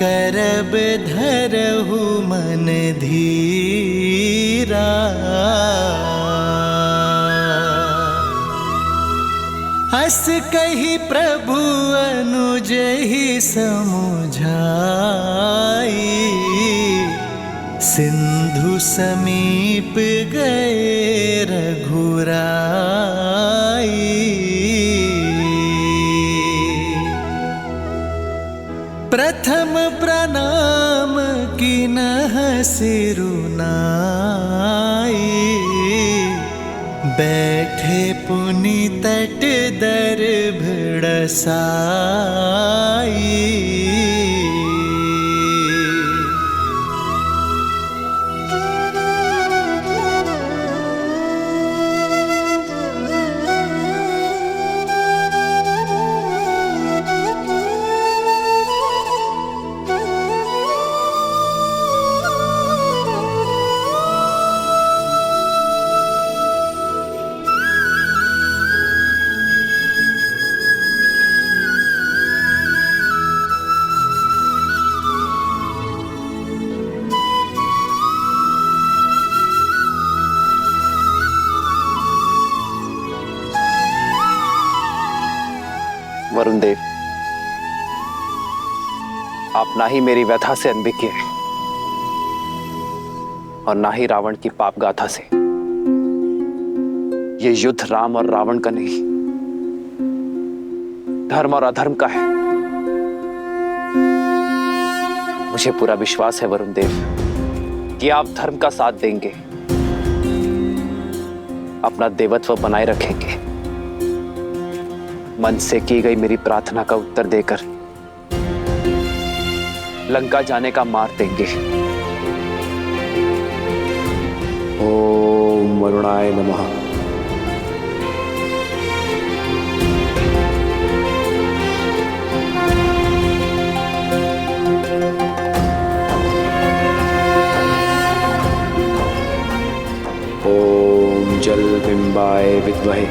करब धरहु मन धीरा। हस कही प्रभु अनुज ही समुझाई, सिंधु समीप गए रघुराई। प्रथम प्रणाम कीन्ह सिरुनाई, बैठे पुनि तट दर्भ साई। वरुण देव, आप ना ही मेरी व्यथा से अनभिज्ञ हैं और ना ही रावण की पाप गाथा से। ये युद्ध राम और रावण का नहीं, धर्म और अधर्म का है। मुझे पूरा विश्वास है वरुण देव कि आप धर्म का साथ देंगे, अपना देवत्व बनाए रखेंगे, मन से की गई मेरी प्रार्थना का उत्तर देकर लंका जाने का मार्ग देंगे। ओम वरुणाय नमः। ओम जल बिंबाय विद्महे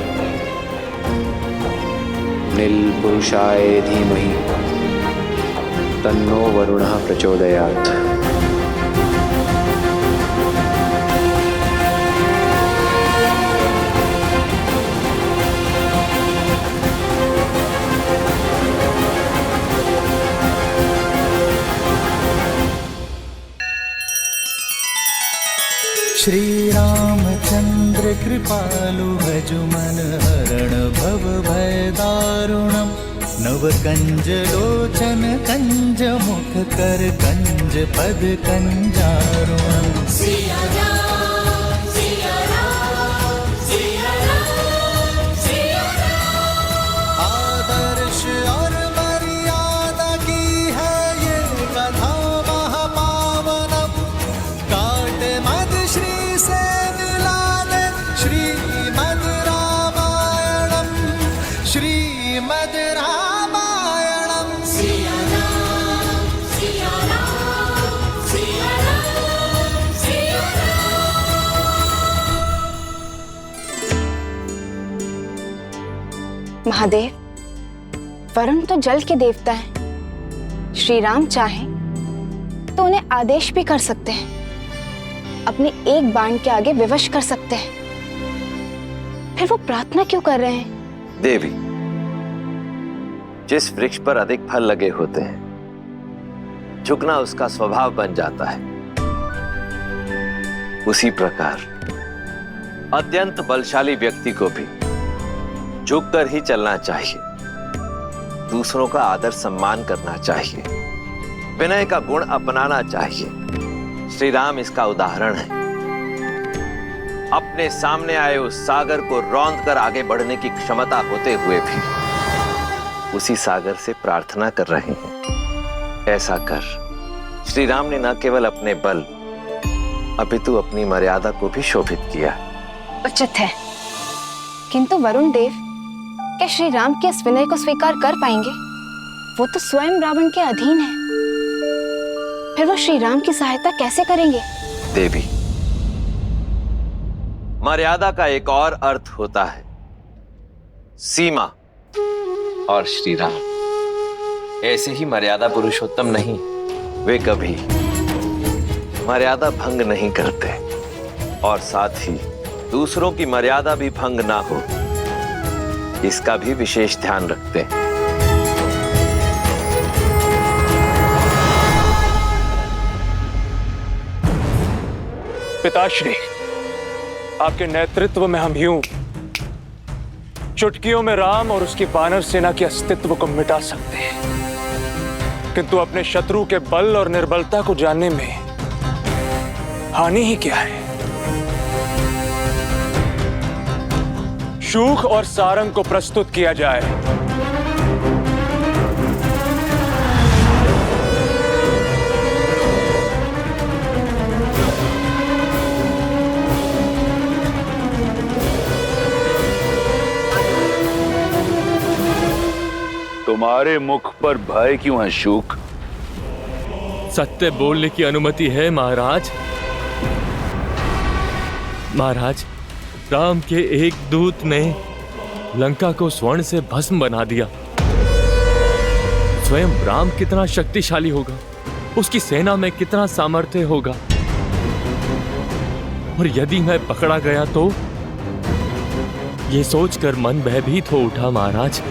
नील पुरुषाय धीमहि तन्नो वरुणः प्रचोदयात्। श्री रामचंद्र कृपालु भजु मन हरण भव भय दारुणम्। नव कंज लोचन कंज मुख कर कंज पद कंजारुणम्। सिया राम सिया राम सिया राम सिया राम। आदर्श और मर्यादा की है ये कथा महापावनम्। काट मद श्री से मिला दे श्रीमद् रामायणम्। श्रीमद् रामायणम्। सिया राम सिया राम सिया राम सिया राम। महादेव, वरुण तो जल के देवता हैं। श्री राम चाहें तो उन्हें आदेश भी कर सकते हैं, अपने एक बाण के आगे विवश कर सकते हैं। फिर वो प्रार्थना क्यों कर रहे हैं? देवी, जिस वृक्ष पर अधिक फल लगे होते हैं, झुकना उसका स्वभाव बन जाता है। उसी प्रकार अत्यंत बलशाली व्यक्ति को भी झुककर ही चलना चाहिए, दूसरों का आदर सम्मान करना चाहिए, विनय का गुण अपनाना चाहिए। श्री राम इसका उदाहरण है। अपने सामने आए उस सागर को रौंद कर आगे बढ़ने की क्षमता होते हुए भी उसी सागर से प्रार्थना कर रहे हैं। ऐसा कर श्री राम ने न केवल अपने बल अपितु अपनी मर्यादा को भी शोभित किया। उचित है, किंतु वरुण देव, क्या श्री राम के इस विनय को स्वीकार कर पाएंगे? वो तो स्वयं रावण के अधीन है। फिर वो श्री राम की सहायता कैसे करेंगे? देवी, मर्यादा का एक और अर्थ होता है सीमा, और श्री राम ऐसे ही मर्यादा पुरुषोत्तम नहीं, वे कभी मर्यादा भंग नहीं करते और साथ ही दूसरों की मर्यादा भी भंग ना हो, इसका भी विशेष ध्यान रखते हैं। पिताश्री, आपके नेतृत्व में हम यूं चुटकियों में राम और उसकी वानर सेना के अस्तित्व को मिटा सकते हैं, किंतु अपने शत्रु के बल और निर्बलता को जानने में हानि ही क्या है। शूक और सारंग को प्रस्तुत किया जाए। तुम्हारे मुख पर भय क्यों है शूक? सत्य बोलने की अनुमति है महाराज। महाराज, राम के एक दूत ने लंका को स्वर्ण से भस्म बना दिया। स्वयं राम कितना शक्तिशाली होगा, उसकी सेना में कितना सामर्थ्य होगा, और यदि मैं पकड़ा गया तो ये सोचकर मन भयभीत हो उठा महाराज।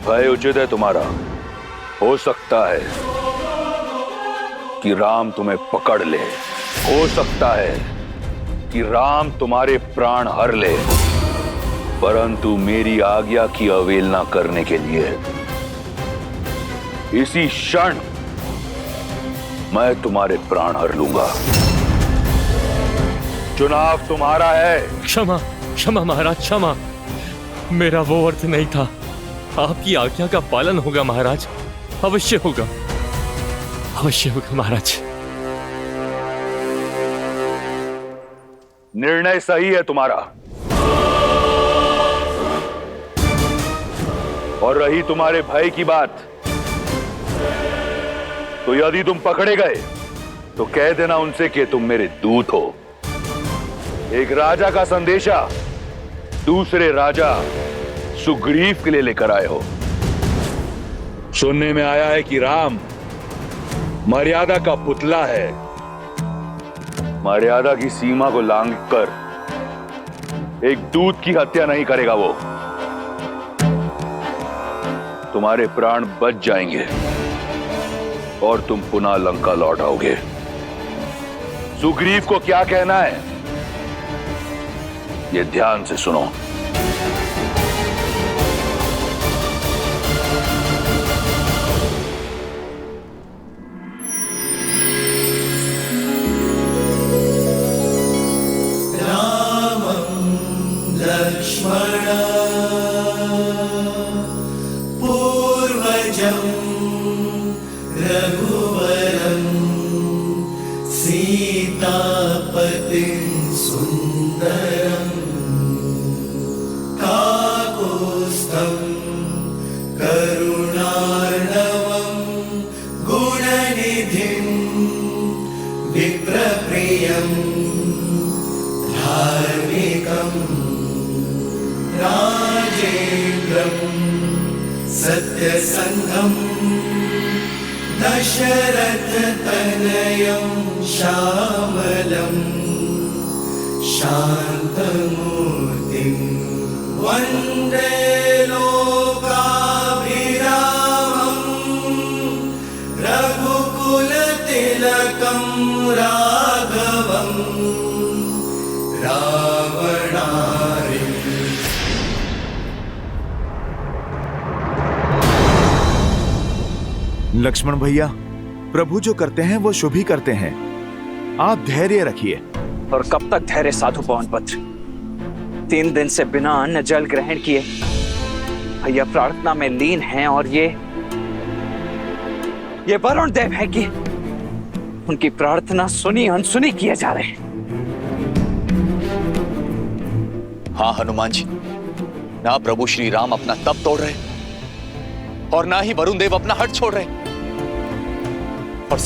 भय उचित है तुम्हारा। हो सकता है कि राम तुम्हें पकड़ ले, हो सकता है कि राम तुम्हारे प्राण हर ले, परंतु मेरी आज्ञा की अवहेलना करने के लिए इसी क्षण मैं तुम्हारे प्राण हर लूंगा। चुनाव तुम्हारा है। क्षमा क्षमा महाराज, क्षमा। मेरा वो अर्थ नहीं था। आपकी आज्ञा का पालन होगा महाराज, अवश्य होगा, अवश्य होगा महाराज। निर्णय सही है तुम्हारा। और रही तुम्हारे भय की बात, तो यदि तुम पकड़े गए तो कह देना उनसे कि तुम मेरे दूत हो। एक राजा का संदेशा दूसरे राजा सुग्रीव के लिए लेकर आए हो। सुनने में आया है कि राम मर्यादा का पुतला है। मर्यादा की सीमा को लांघकर एक दूत की हत्या नहीं करेगा वो। तुम्हारे प्राण बच जाएंगे और तुम पुनः लंका लौट आओगे। सुग्रीव को क्या कहना है ये ध्यान से सुनो। पूर्वजं रघुवरं सीतापतिं सुन्दरं काकुत्स्थं करुणार्णवं गुणनिधिं विप्रप्रियं धार्मिकं राजेन्द्रं सत्यसन्धं दशरथतनयं श्यामलं शान्तमूर्तिं वन्दे लोकाभिरामं रघुकुलतिलकं राघवं रावणारिं। लक्ष्मण भैया, प्रभु जो करते हैं वो शुभ ही करते हैं। आप धैर्य रखिए। और कब तक धैर्य साधु पवनपुत्र? 3 दिन से बिना अन्न जल ग्रहण किए भैया प्रार्थना में लीन हैं, और ये वरुण देव है कि उनकी प्रार्थना सुनी अनसुनी किए जा रहे हैं। हाँ हनुमान जी, ना प्रभु श्री राम अपना तप तोड़ रहे और ना ही वरुण देव अपना हट छोड़ रहे, और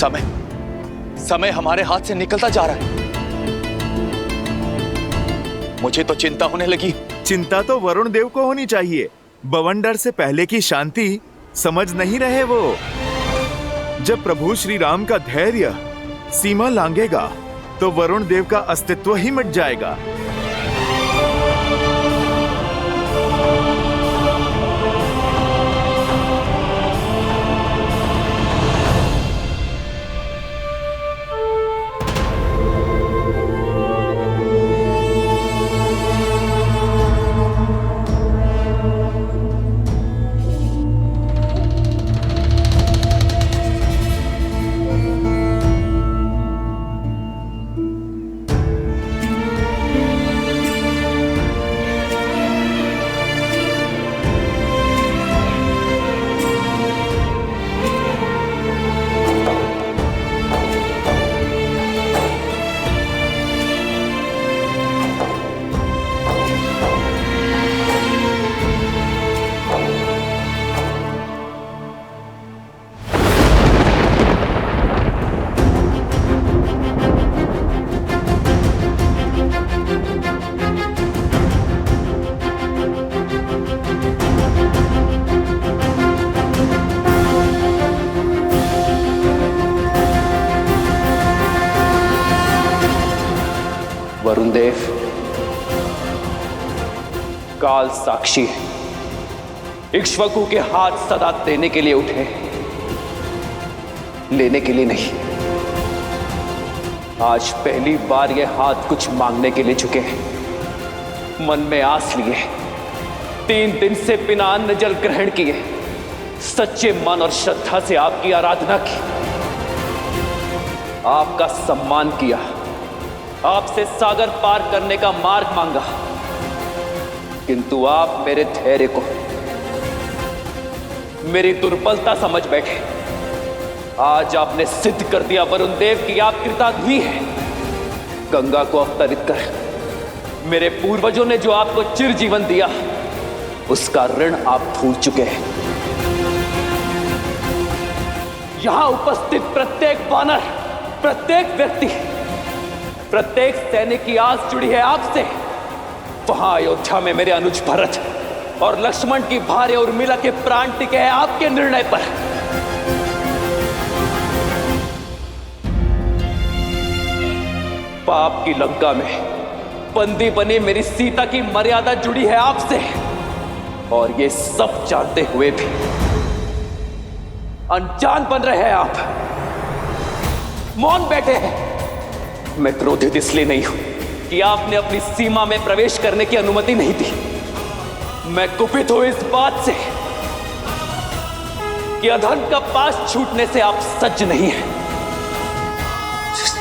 समय हमारे हाथ से निकलता जा रहा है। मुझे तो चिंता होने लगी। चिंता तो वरुण देव को होनी चाहिए। बवंडर से पहले की शांति समझ नहीं रहे वो। जब प्रभु श्री राम का धैर्य सीमा लांघेगा तो वरुण देव का अस्तित्व ही मिट जाएगा। वरुण देव काल साक्षी है, इक्ष्वाकु के हाथ सदा देने के लिए उठे, लेने के लिए नहीं। आज पहली बार ये हाथ कुछ मांगने के लिए झुके हैं। मन में आस लिए, 3 दिन से बिना अन्न जल ग्रहण किए, सच्चे मन और श्रद्धा से आपकी आराधना की, आपका सम्मान किया, आपसे सागर पार करने का मार्ग मांगा, किंतु आप मेरे धैर्य को मेरी दुर्बलता समझ बैठे। आज आपने सिद्ध कर दिया वरुण देव कि आप कृतार्थी हैं। गंगा को अवतरित कर मेरे पूर्वजों ने जो आपको चिर जीवन दिया, उसका ऋण आप भूल चुके हैं। यहां उपस्थित प्रत्येक वानर, प्रत्येक व्यक्ति, प्रत्येक सैनिक की आस जुड़ी है आपसे। वहां अयोध्या में मेरे अनुज भरत और लक्ष्मण की भार्या उर्मिला के प्राण टिके हैं आपके निर्णय पर। पाप की लंका में बंदी बनी मेरी सीता की मर्यादा जुड़ी है आपसे, और ये सब जानते हुए भी अनजान बन रहे हैं आप, मौन बैठे हैं। मैं क्रोधित इसलिए नहीं हूं कि आपने अपनी सीमा में प्रवेश करने की अनुमति नहीं दी। मैं कुपित हूं इस बात से कि अधर्म का पास छूटने से आप सज्ज नहीं हैं।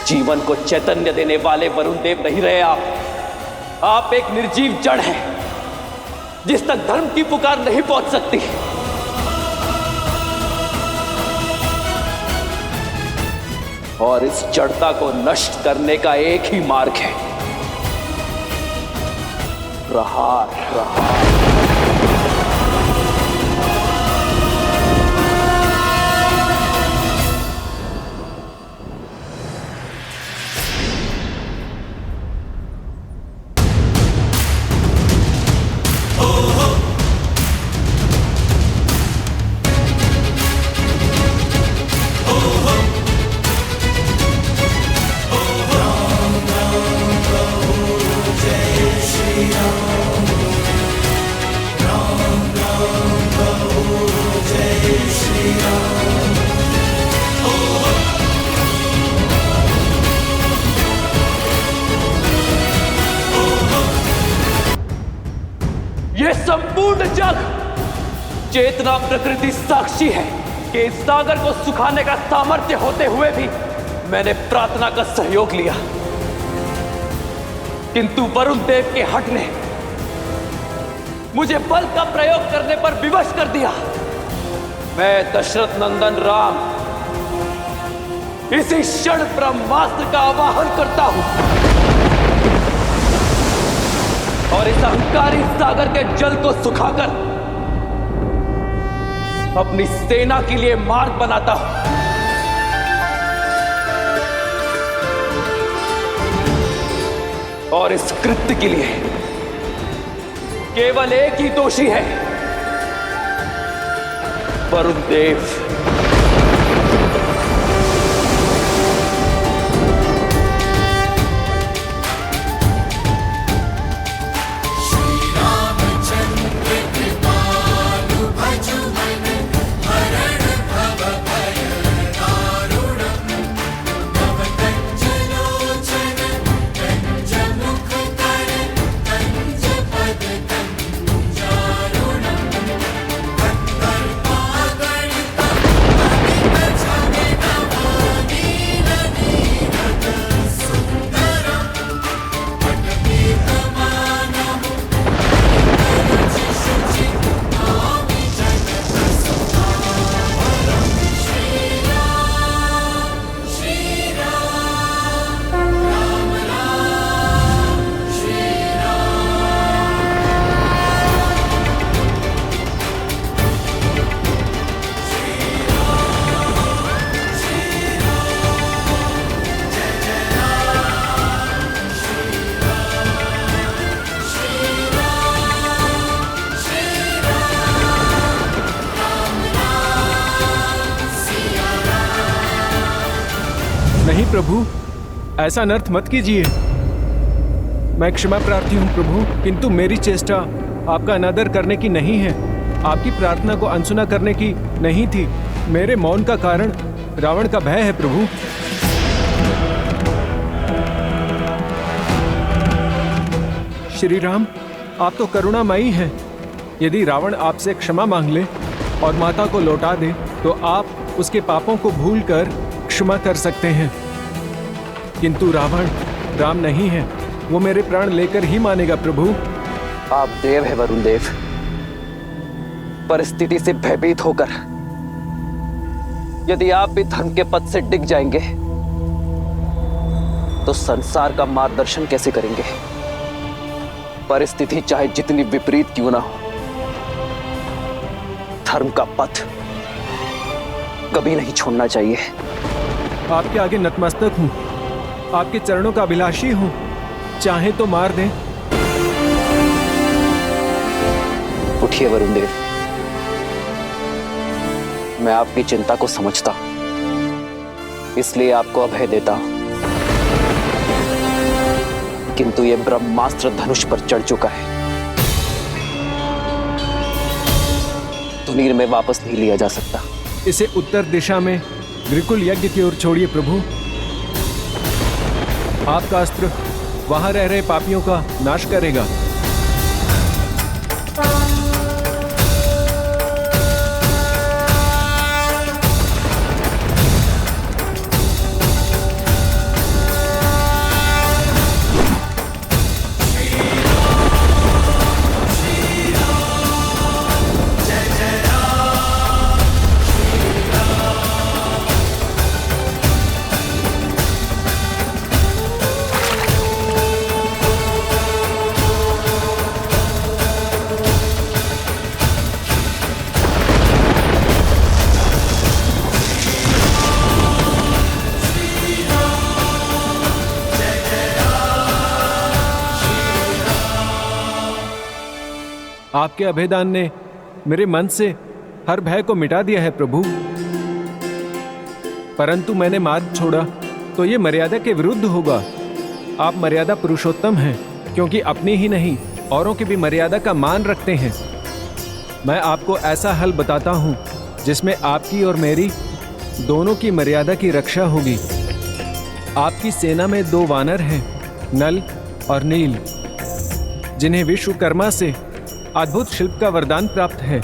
जीवन को चैतन्य देने वाले वरुण देव नहीं रहे आप एक निर्जीव जड़ हैं, जिस तक धर्म की पुकार नहीं पहुंच सकती। और इस जड़ता को नष्ट करने का एक ही मार्ग है, प्रहार। ये संपूर्ण जग चेतना प्रकृति साक्षी है कि इस सागर को सुखाने का सामर्थ्य होते हुए भी मैंने प्रार्थना का सहयोग लिया, किंतु वरुण देव के हठ ने मुझे बल का प्रयोग करने पर विवश कर दिया। मैं दशरथ नंदन राम इसी क्षण ब्रह्मास्त्र का आवाहन करता हूं और इस अहंकारी सागर के जल को सुखाकर अपनी सेना के लिए मार्ग बनाता हूं। और इस कृत्य के लिए केवल एक ही दोषी है, वरुण देव। नहीं प्रभु, ऐसा अनर्थ मत कीजिए। मैं क्षमा प्रार्थी हूँ प्रभु, किंतु मेरी चेष्टा आपका अनादर करने की नहीं है, आपकी प्रार्थना को अनसुना करने की नहीं थी। मेरे मौन का कारण रावण का भय है प्रभु। श्री राम, आप तो करुणामयी हैं। यदि रावण आपसे क्षमा मांग ले और माता को लौटा दे तो आप उसके पापों को भूलकर क्षमा कर सकते हैं, किंतु रावण राम नहीं है, वो मेरे प्राण लेकर ही मानेगा प्रभु। आप देव है वरुण देव, परिस्थिति से भयभीत होकर यदि आप भी धर्म के पद से डिग जाएंगे तो संसार का मार्गदर्शन कैसे करेंगे? परिस्थिति चाहे जितनी विपरीत क्यों ना हो, धर्म का पथ कभी नहीं छोड़ना चाहिए। आपके आगे नतमस्तक हूँ, आपके चरणों का अभिलाषी हूँ, चाहे तो मार दें। उठिए वरुण देव, मैं आपकी चिंता को समझता हूं, इसलिए आपको अभय देता हूं। किंतु यह ब्रह्मास्त्र धनुष पर चढ़ चुका है, तुनीर में वापस नहीं लिया जा सकता। इसे उत्तर दिशा में ग्रिकुल यज्ञ की ओर छोड़िए प्रभु। आपका अस्त्र वहां रह रहे पापियों का नाश करेगा। आपके अभेदान ने मेरे मन से हर भय को मिटा दिया है प्रभु, परंतु मैंने मार्ग छोड़ा तो ये मर्यादा के विरुद्ध होगा। आप मर्यादा पुरुषोत्तम हैं, क्योंकि अपनी ही नहीं औरों की भी मर्यादा का मान रखते हैं। मैं आपको ऐसा हल बताता हूँ जिसमें आपकी और मेरी दोनों की मर्यादा की रक्षा होगी। आपकी सेना में 2 वानर हैं, नल और नील, जिन्हें विश्वकर्मा से अद्भुत शिल्प का वरदान प्राप्त है।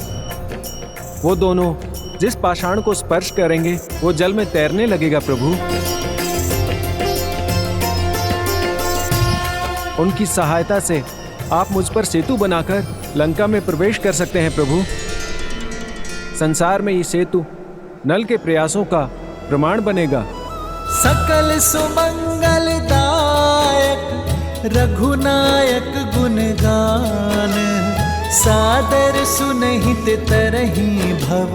वो दोनों जिस पाषाण को स्पर्श करेंगे वो जल में तैरने लगेगा प्रभु। उनकी सहायता से आप मुझ पर सेतु बनाकर लंका में प्रवेश कर सकते हैं प्रभु। संसार में ये सेतु नल के प्रयासों का प्रमाण बनेगा। सकल सुमंगलदायक रघुनायक गुणगान, सादर सुनहित तरहि भव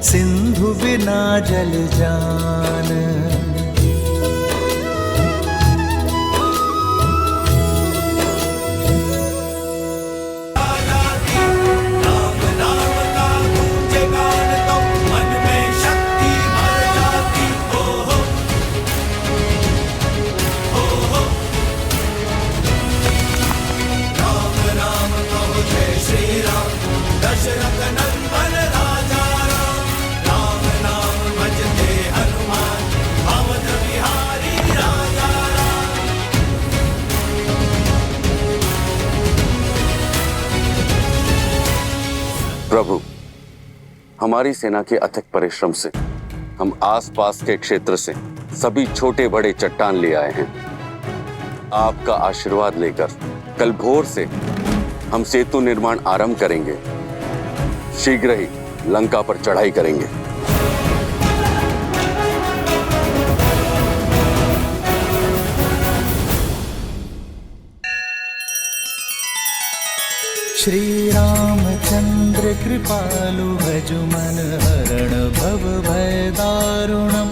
सिंधु बिना जल जान। नाम नाम का गूंजे गान तो हमारी सेना के अथक परिश्रम से हम आसपास के क्षेत्र से सभी छोटे बड़े चट्टान ले आए हैं। आपका आशीर्वाद लेकर कल भोर से हम सेतु निर्माण आरंभ करेंगे। शीघ्र ही लंका पर चढ़ाई करेंगे। श्री रामचंद्र कृपालु भजु मन हरण भव भय दारुणम।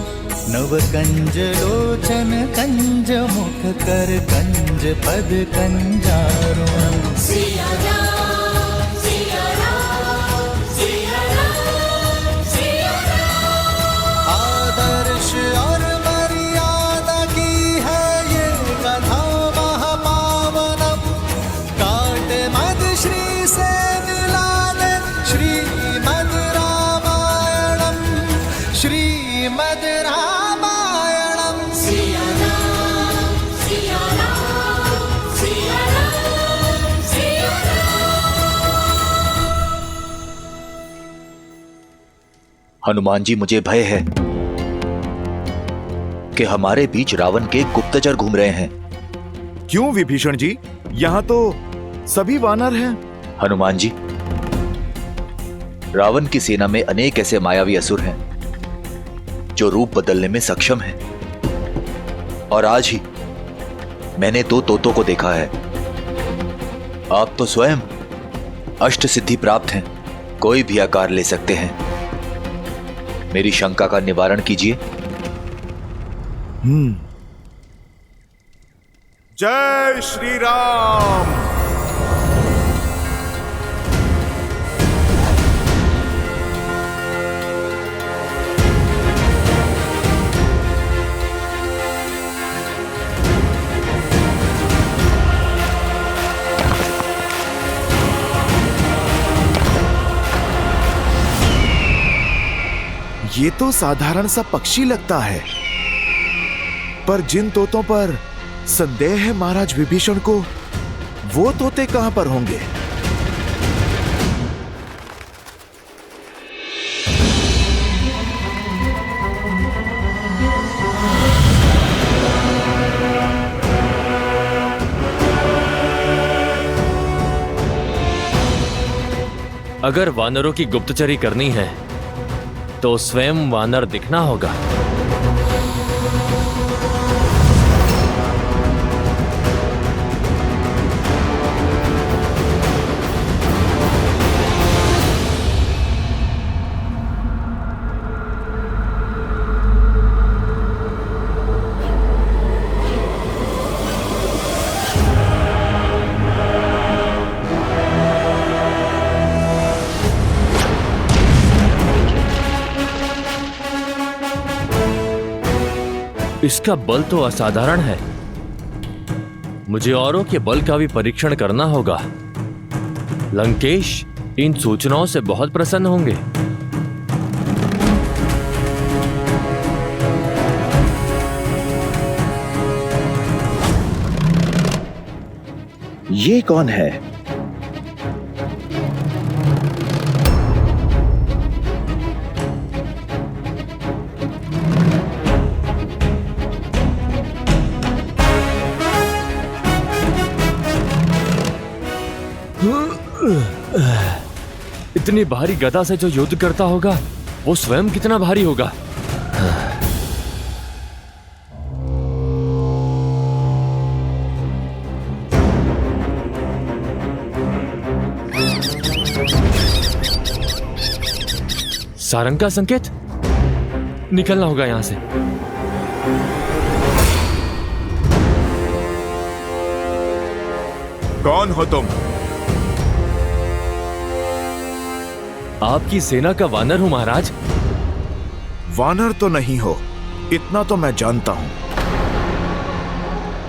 नव कंज लोचन कंज मुख कर कंज पद कंजारुणम। सिया राम सिया राम सिया राम सिया राम। आदर्श और मर्यादा की है ये कथा महापावनम। काट मद श्री से मिला दे श्रीमद् रामायणम। श्रीमद् रामायणम। सिया राम सिया राम सिया राम सिया राम। हनुमान जी, मुझे भय है कि हमारे बीच रावण के गुप्तचर घूम रहे हैं। क्यों विभीषण जी? यहाँ तो सभी वानर हैं। हनुमान जी, रावण की सेना में अनेक ऐसे मायावी असुर हैं जो रूप बदलने में सक्षम हैं। और आज ही मैंने 2 तोतों को देखा है। आप तो स्वयं अष्ट सिद्धि प्राप्त हैं, कोई भी आकार ले सकते हैं। मेरी शंका का निवारण कीजिए। जय श्री राम। ये तो साधारण सा पक्षी लगता है, पर जिन तोतों पर संदेह है महाराज विभीषण को, वो तोते कहां पर होंगे? अगर वानरों की गुप्तचरी करनी है तो स्वयं वानर दिखना होगा। इसका बल तो असाधारण है। मुझे औरों के बल का भी परीक्षण करना होगा। लंकेश इन सूचनाओं से बहुत प्रसन्न होंगे। ये कौन है? इतनी भारी गदा से जो युद्ध करता होगा वो स्वयं कितना भारी होगा। सारंग का संकेत, निकलना होगा यहां से। कौन हो तुम? आपकी सेना का वानर हूं महाराज। वानर तो नहीं हो, इतना तो मैं जानता हूं।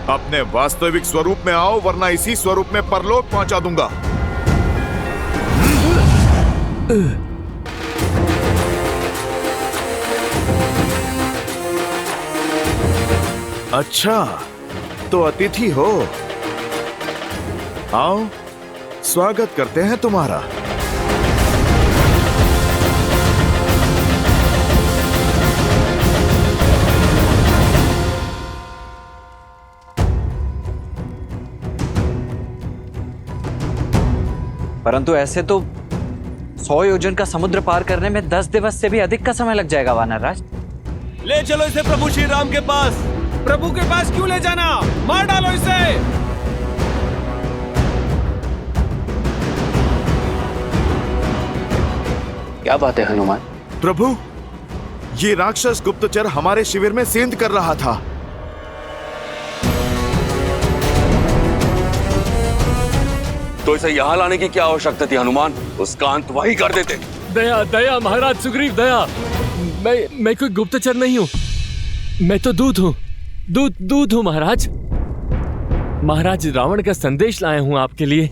अपने वास्तविक स्वरूप में आओ, वरना इसी स्वरूप में परलोक पहुंचा दूंगा। अच्छा, तो अतिथि हो। आओ, स्वागत करते हैं तुम्हारा। परंतु ऐसे तो 100 योजन का समुद्र पार करने में 10 दिवस से भी अधिक का समय लग जाएगा वानरराज। ले चलो इसे प्रभु श्री राम के पास। प्रभु के पास क्यों ले जाना? मार डालो इसे। क्या बात है हनुमान? प्रभु, ये राक्षस गुप्तचर हमारे शिविर में सेंध कर रहा था। तो इसे यहाँ लाने की क्या आवश्यकता थी हनुमान? उसका अंत वही कर देते। दया दया महाराज सुग्रीव, दया। मैं कोई गुप्तचर नहीं हूँ, मैं तो दूत हूँ। दूत हूँ महाराज। महाराज रावण का संदेश लाया हूँ आपके लिए।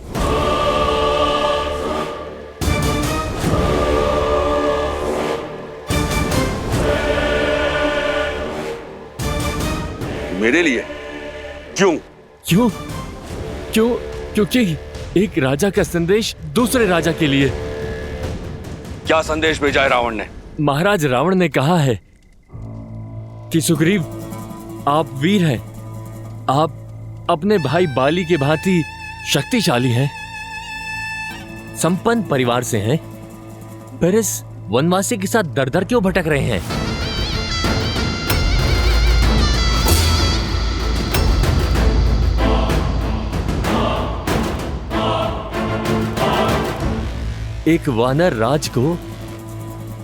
मेरे लिए? क्यों? क्योंकि एक राजा का संदेश दूसरे राजा के लिए। क्या संदेश भेजा है रावण ने? महाराज रावण ने कहा है कि सुग्रीव, आप वीर हैं, आप अपने भाई बाली के भांति शक्तिशाली हैं, संपन्न परिवार से हैं, पर इस वनवासी के साथ दर दर क्यों भटक रहे हैं? एक वानर राज को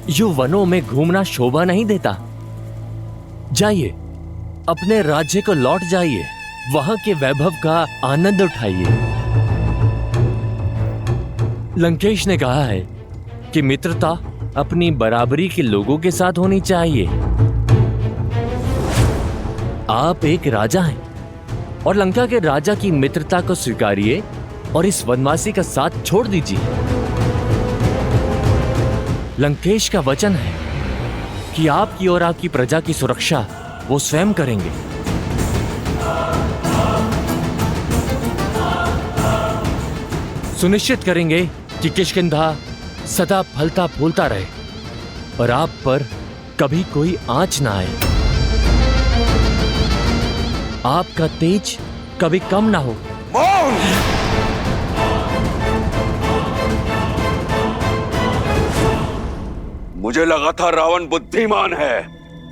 यूं वनों में घूमना शोभा नहीं देता। जाइए, अपने राज्य को लौट जाइए, वहां के वैभव का आनंद उठाइए। लंकेश ने कहा है कि मित्रता अपनी बराबरी के लोगों के साथ होनी चाहिए। आप एक राजा हैं और लंका के राजा की मित्रता को स्वीकारिए और इस वनवासी का साथ छोड़ दीजिए। लंकेश का वचन है कि आपकी और आपकी प्रजा की सुरक्षा वो स्वयं करेंगे। सुनिश्चित करेंगे कि किष्किंधा सदा फलता फूलता रहे और आप पर कभी कोई आंच ना आए। आपका तेज कभी कम ना हो। मुझे लगा था रावण बुद्धिमान है,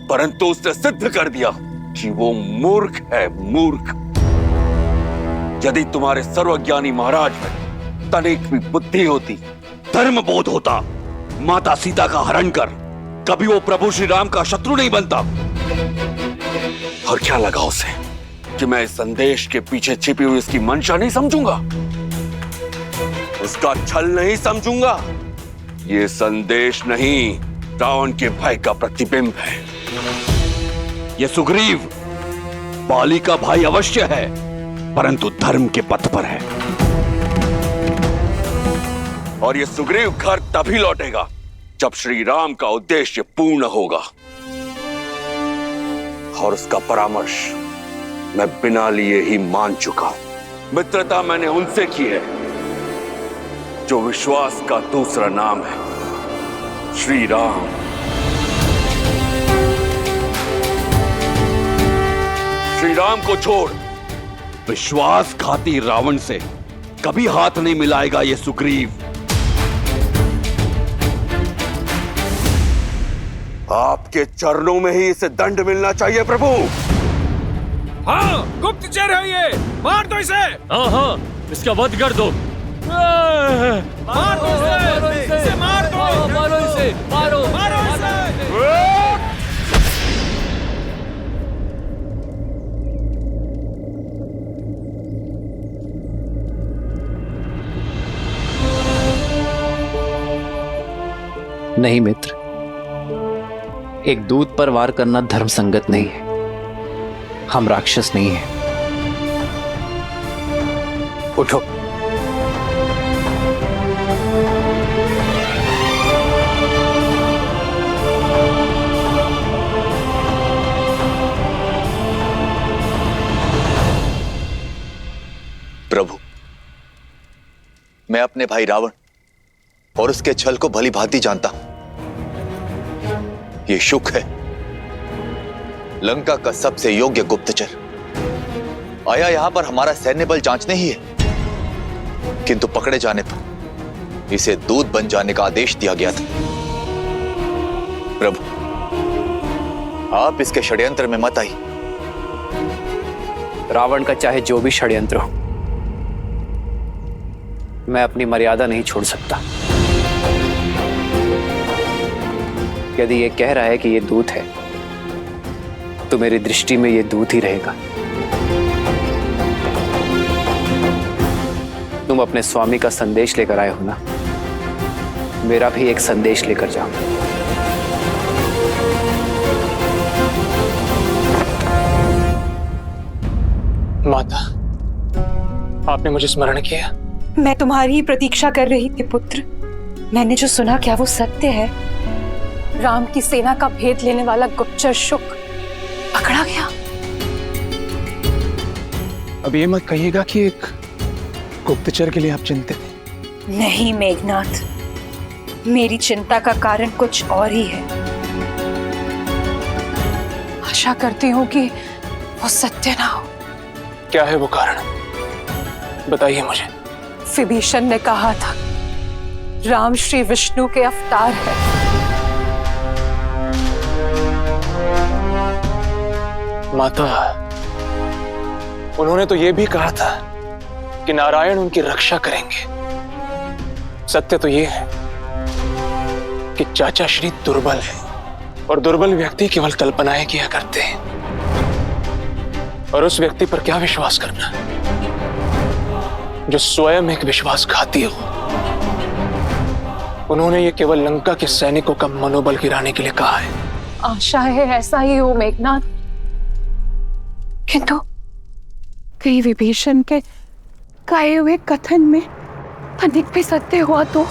परंतु उसने सिद्ध कर दिया कि वो मूर्ख है, मूर्ख। यदि तुम्हारे सर्वज्ञानी महाराज में तनिक भी बुद्धि होती, धर्म बोध होता, माता सीता का हरण कर कभी वो प्रभु श्री राम का शत्रु नहीं बनता। और क्या लगा उसे कि मैं इस संदेश के पीछे छिपी हुई इसकी मंशा नहीं समझूंगा, उसका छल नहीं समझूंगा। ये संदेश नहीं, रावण के भय का प्रतिबिंब है। ये सुग्रीव बाली का भाई अवश्य है, परंतु धर्म के पथ पर है। और ये सुग्रीव घर तभी लौटेगा जब श्री राम का उद्देश्य पूर्ण होगा। और उसका परामर्श मैं बिना लिए ही मान चुका। मित्रता मैंने उनसे की है जो विश्वास का दूसरा नाम है, श्री राम। श्री राम को छोड़ विश्वासघाती रावण से कभी हाथ नहीं मिलाएगा ये सुग्रीव। आपके चरणों में ही इसे दंड मिलना चाहिए प्रभु। हाँ, गुप्तचर है ये, मार दो इसे। हाँ, इसका वध कर दो। मार दो इसे, मार दो, मारो इसे, मारो इसे। नहीं मित्र, एक दूत पर वार करना धर्म संगत नहीं है। हम राक्षस नहीं हैं। उठो। प्रभु, मैं अपने भाई रावण और उसके छल को भली भांति जानता हूं। ये शुक है, लंका का सबसे योग्य गुप्तचर, आया यहां पर हमारा सैन्य बल जांचने ही है, किंतु पकड़े जाने पर इसे दूत बन जाने का आदेश दिया गया था। प्रभु, आप इसके षड्यंत्र में मत आइए। रावण का चाहे जो भी षड्यंत्र हो, मैं अपनी मर्यादा नहीं छोड़ सकता। यदि ये कह रहा है कि ये दूत है, तो मेरी दृष्टि में ये दूत ही रहेगा। तुम अपने स्वामी का संदेश लेकर आए हो ना, मेरा भी एक संदेश लेकर जाओ। माता, आपने मुझे स्मरण किया। मैं तुम्हारी ही प्रतीक्षा कर रही थी पुत्र। मैंने जो सुना, क्या वो सत्य है? राम की सेना का भेद लेने वाला गुप्तचर शुक पकड़ा गया। अब ये मत कहिएगा कि एक गुप्तचर के लिए आप चिंतित हैं। नहीं मेघनाथ, मेरी चिंता का कारण कुछ और ही है। आशा करती हूँ कि वो सत्य ना हो। क्या है वो कारण? बताइए मुझे। विभीषण ने कहा था, राम श्री विष्णु के अवतार है। माता, उन्होंने तो ये भी कहा था कि नारायण उनकी रक्षा करेंगे। सत्य तो ये है कि चाचा श्री दुर्बल है, और दुर्बल व्यक्ति केवल कल्पनाएं किया करते हैं। और उस व्यक्ति पर क्या विश्वास करना जो स्वयं एक विश्वासघाती हो। उन्होंने ये केवल लंका के सैनिकों का मनोबल गिराने के लिए कहा है। आशा है ऐसा ही हो मेघनाथ, किंतु कहीं विभीषण के कहे हुए कथन में अधिक भी सत्य हुआ तो?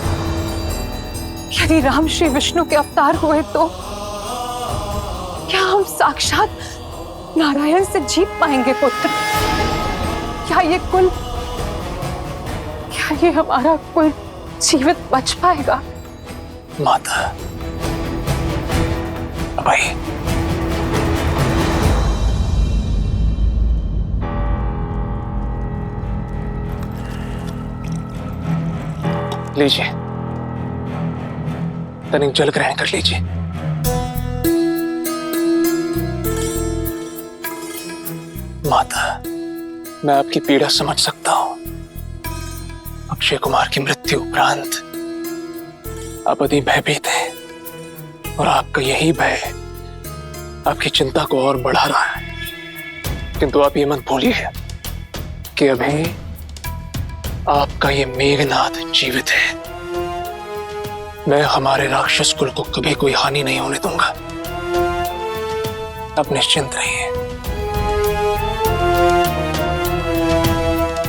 यदि राम श्री विष्णु के अवतार हुए तो क्या हम साक्षात नारायण से जीत पाएंगे पुत्र? क्या ये हमारा कुल जीवित बच पाएगा? माता, अब आइए। लीजिए, तनिक जल ग्रहण कर लीजिए। माता, मैं आपकी पीड़ा समझ सकता हूं। अक्षय कुमार की मृत्यु उपरांत आप अति भयभीत हैं, और आपका यही भय आपकी चिंता को और बढ़ा रहा है। किंतु आप ये मत भूलिए कि अभी आपका ये मेघनाथ जीवित है। मैं हमारे राक्षस कुल को कभी कोई हानि नहीं होने दूंगा। आप निश्चिंत रहिए।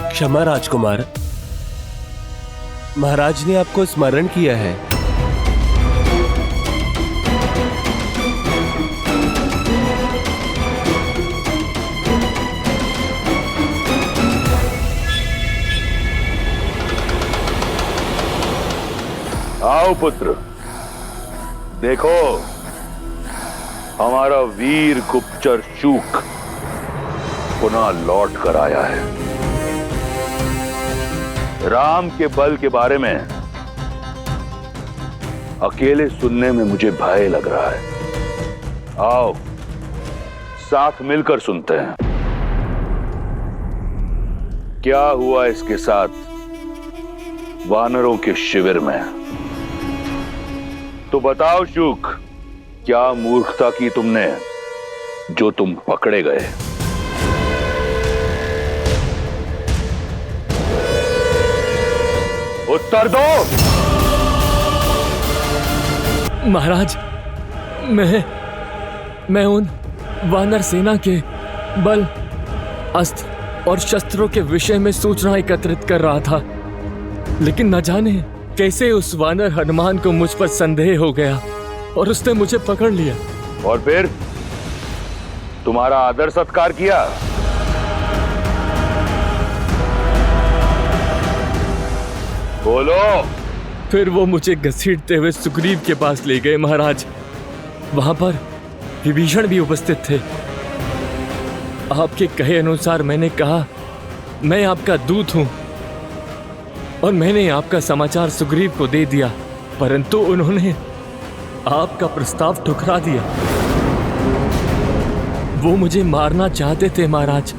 क्षमा राजकुमार, महाराज ने आपको स्मरण किया है। आओ पुत्र, देखो हमारा वीर गुप्तचर शूक पुनः लौट कर आया है। राम के बल के बारे में अकेले सुनने में मुझे भय लग रहा है। आओ साथ मिलकर सुनते हैं क्या हुआ इसके साथ वानरों के शिविर में। तो बताओ शूक, क्या मूर्खता की तुमने जो तुम पकड़े गए? उत्तर दो। महाराज, मैं उन वानर सेना के बल, अस्त्र और शस्त्रों के विषय में सूचना एकत्रित कर रहा था, लेकिन न जाने कैसे उस वानर हनुमान को मुझ पर संदेह हो गया और उसने मुझे पकड़ लिया। और फिर तुम्हारा आदर सत्कार किया? बोलो। फिर वो मुझे घसीटते हुए सुग्रीव के पास ले गए महाराज। वहां पर विभीषण भी उपस्थित थे। आपके कहे अनुसार मैंने कहा, मैं आपका दूत हूं, और मैंने आपका समाचार सुग्रीव को दे दिया, परंतु उन्होंने आपका प्रस्ताव ठुकरा दिया। वो मुझे मारना चाहते थे महाराज।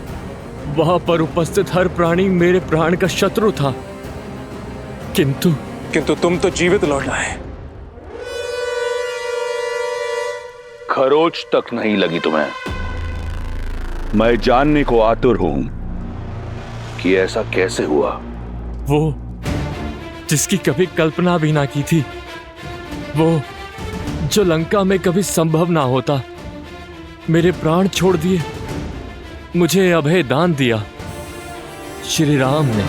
वहां पर उपस्थित हर प्राणी मेरे प्राण का शत्रु था, किंतु तुम तो जीवित लौट आए। खरोच तक नहीं लगी तुम्हें। मैं जानने को आतुर हूं कि ऐसा कैसे हुआ। वो जिसकी कभी कल्पना भी ना की थी, वो जो लंका में कभी संभव ना होता, मेरे प्राण छोड़ दिए, मुझे अभय दान दिया श्री राम ने।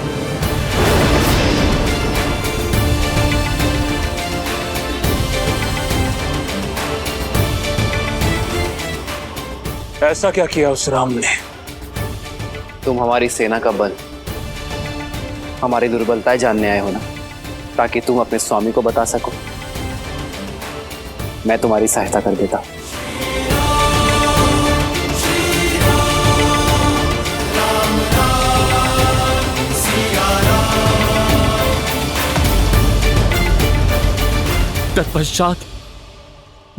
ऐसा क्या किया उस राम ने? तुम हमारी सेना का बल, हमारी दुर्बलताएं जानने आए हो ना, ताकि तुम अपने स्वामी को बता सको। मैं तुम्हारी सहायता कर देता। तत्पश्चात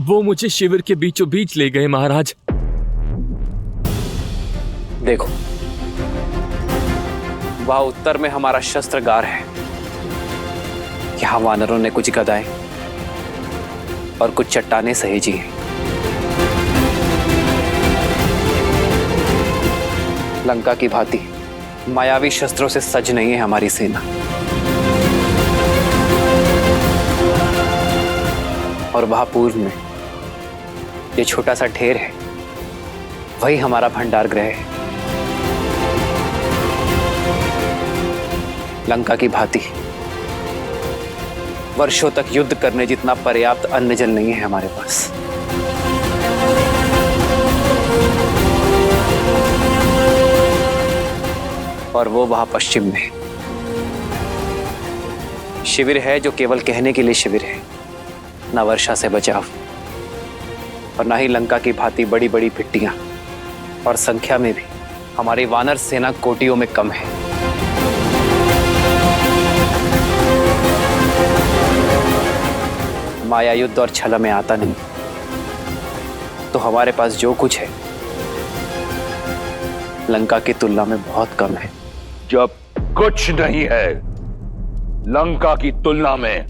वो मुझे शिविर के बीचों बीच ले गए महाराज। देखो, वहां उत्तर में हमारा शस्त्रगार है। यहां वानरों ने कुछ गदाएं और कुछ चट्टानें सहेजी हैं। लंका की भांति मायावी शस्त्रों से सज नहीं है हमारी सेना। और वहां पूर्व में ये छोटा सा ढेर है, वही हमारा भंडार गृह है। लंका की भांति वर्षों तक युद्ध करने जितना पर्याप्त अन्न जल नहीं है हमारे पास। और वो वहां पश्चिम में शिविर है, जो केवल कहने के लिए शिविर है, ना वर्षा से बचाव और ना ही लंका की भांति बड़ी बड़ी भिट्टियां, और संख्या में भी हमारी वानर सेना कोटियों में कम है। माया युद्ध और छल में आता नहीं, तो हमारे पास जो कुछ है लंका की तुलना में बहुत कम है। जब कुछ नहीं है लंका की तुलना में,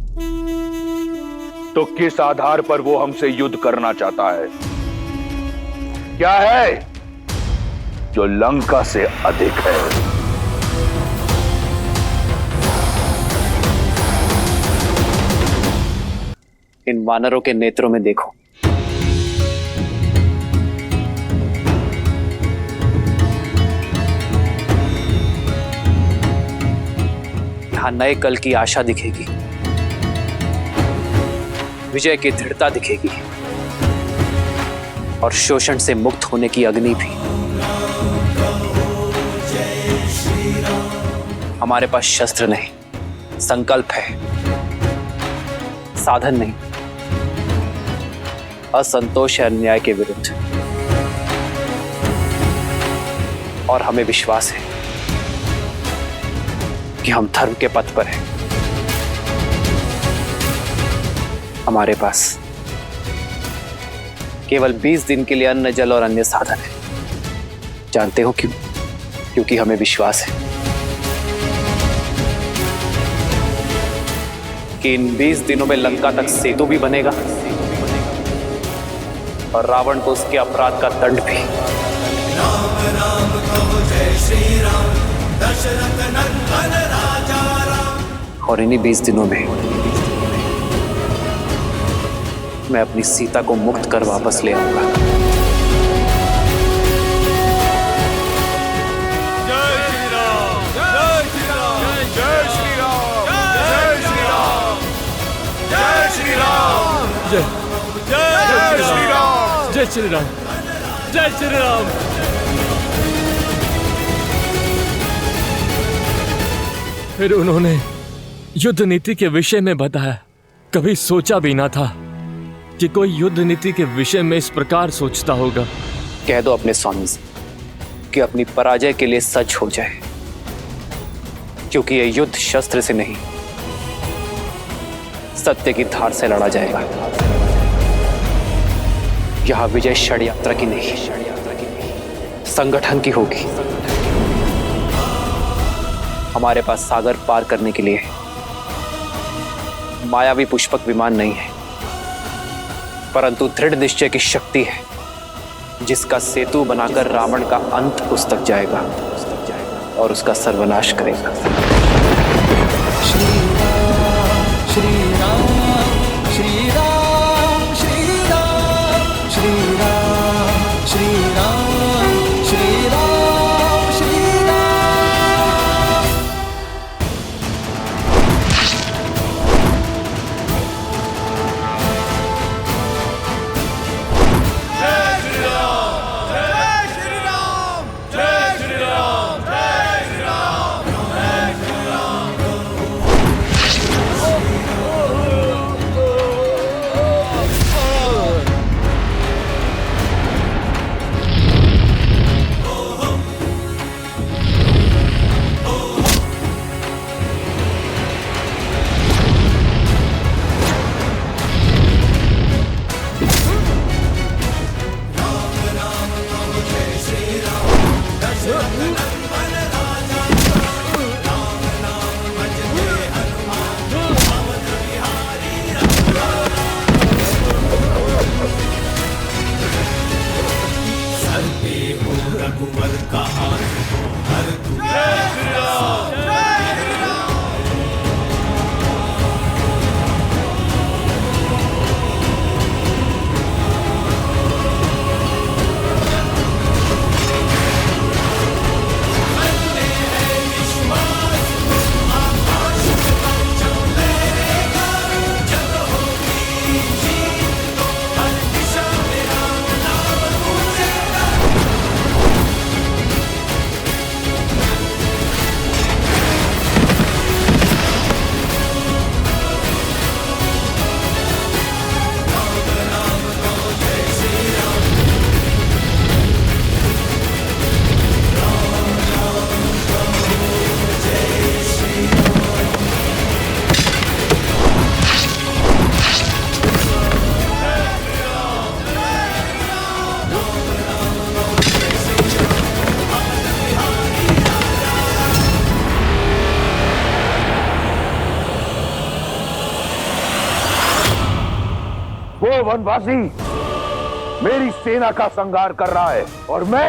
तो किस आधार पर वो हमसे युद्ध करना चाहता है? क्या है जो लंका से अधिक है? इन वानरों के नेत्रों में देखो। यहां नए कल की आशा दिखेगी, विजय की दृढ़ता दिखेगी और शोषण से मुक्त होने की अग्नि भी। हमारे पास शस्त्र नहीं, संकल्प है, साधन नहीं, असंतोष है अन्याय के विरुद्ध। और हमें विश्वास है कि हम धर्म के पथ पर हैं। हमारे पास केवल 20 दिन के लिए अन्न, जल और अन्य साधन है। जानते हो क्यों? क्योंकि हमें विश्वास है कि इन 20 दिनों में लंका तक सेतु भी बनेगा और रावण को उसके अपराध का दंड भी। राम राम कहो जय श्री राम, दशरथ नंदन राजा राम। और इन्हीं 20 दिनों में मैं अपनी सीता को मुक्त कर वापस ले आऊंगा। जय श्री राम, जय श्री राम, जय श्री राम, जय श्री राम, जय श्री राम, जय जय श्री राम, जय श्री राम, जय श्री राम। फिर उन्होंने युद्ध नीति के विषय में बताया। कभी सोचा भी ना था कि कोई युद्ध नीति के विषय में इस प्रकार सोचता होगा। कह दो अपने स्वामी से कि अपनी पराजय के लिए सच हो जाए। क्योंकि यह युद्ध शस्त्र से नहीं, सत्य की धार से लड़ा जाएगा। यह विजय षड्यंत्र की नहीं, संगठन की होगी। हमारे पास सागर पार करने के लिए मायावी पुष्पक विमान नहीं है, परंतु दृढ़ निश्चय की शक्ति है, जिसका सेतु बनाकर रावण का अंत उस तक जाएगा और उसका सर्वनाश करेगा। श्री राम श्री राम श्री राम श्री राम श्री राम श्री राम श्री राम श्री राम। जय श्री राम जय श्री राम जय श्री राम जय श्री राम जय श्री राम। वो वनवासी मेरी सेना का संहार कर रहा है और मैं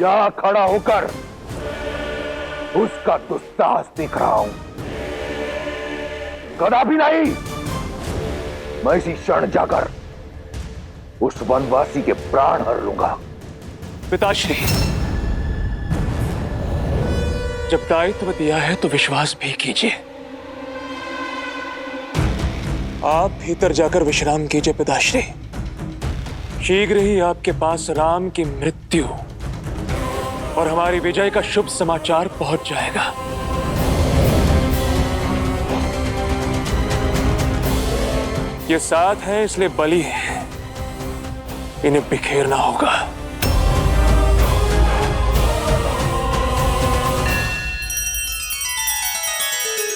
यहां खड़ा होकर उसका दुस्साहस देख रहा हूं। कदापि नहीं, मैं इसी क्षण जाकर उस वनवासी के प्राण हर लूंगा। पिताश्री, जब दायित्व दिया है तो विश्वास भी कीजिए। आप भीतर जाकर विश्राम कीजिए पिताश्री। शीघ्र ही आपके पास राम की मृत्यु और हमारी विजय का शुभ समाचार पहुंच जाएगा। ये साथ है इसलिए बलि है, इन्हें बिखेरना होगा।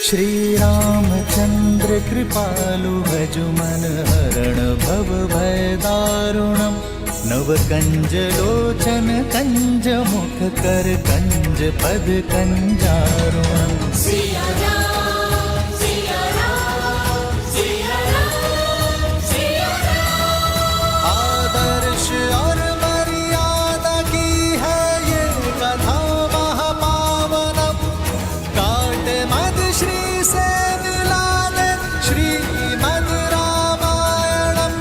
श्री रामचंद्र कृपालु भजु मन हरण भव भय दारुणम नव कंज लोचन कंज मुख कर कंज पद कंजारुणम। सिया राम सिया राम सिया राम सिया राम। आदर्श और मर्यादा की है ये कथा महापावनम। काट मद श्री से मिलाने श्रीमद् रामायणम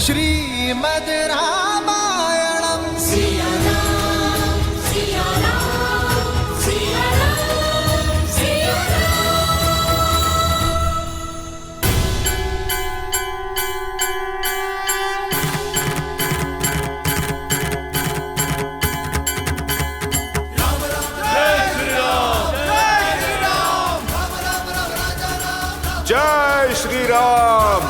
श्रीमद् रामायणम। सिया राम सिया राम सिया राम सिया जय श्री राम।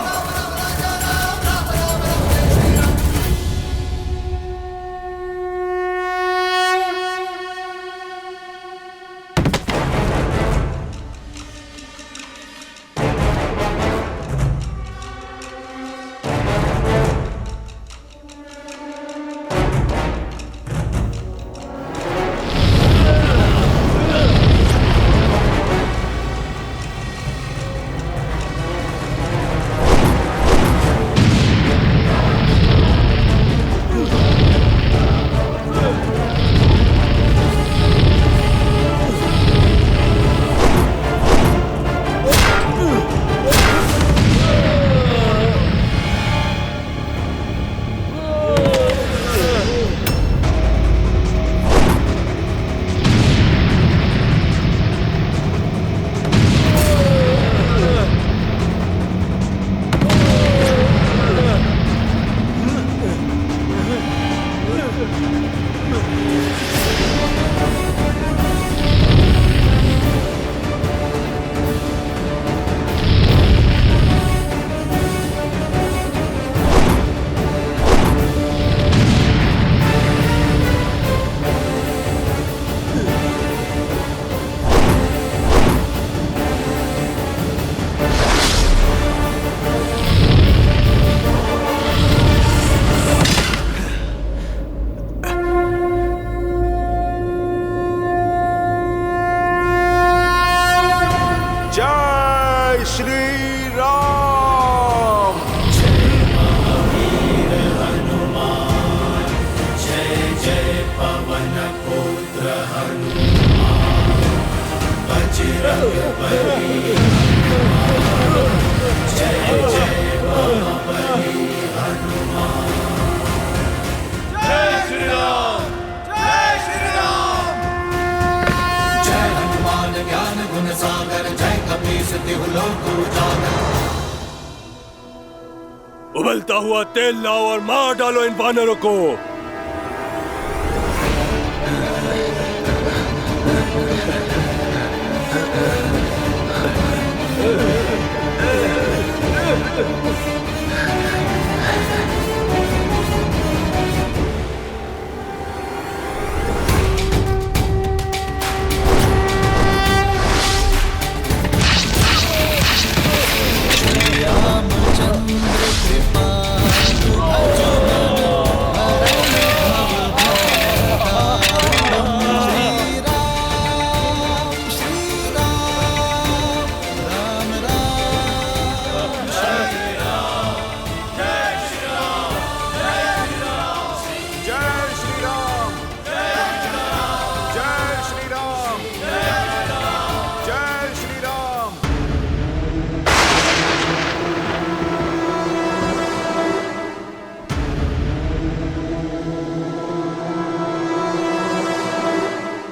उबलता हुआ तेल लाओ और मार डालो इन वानरों को।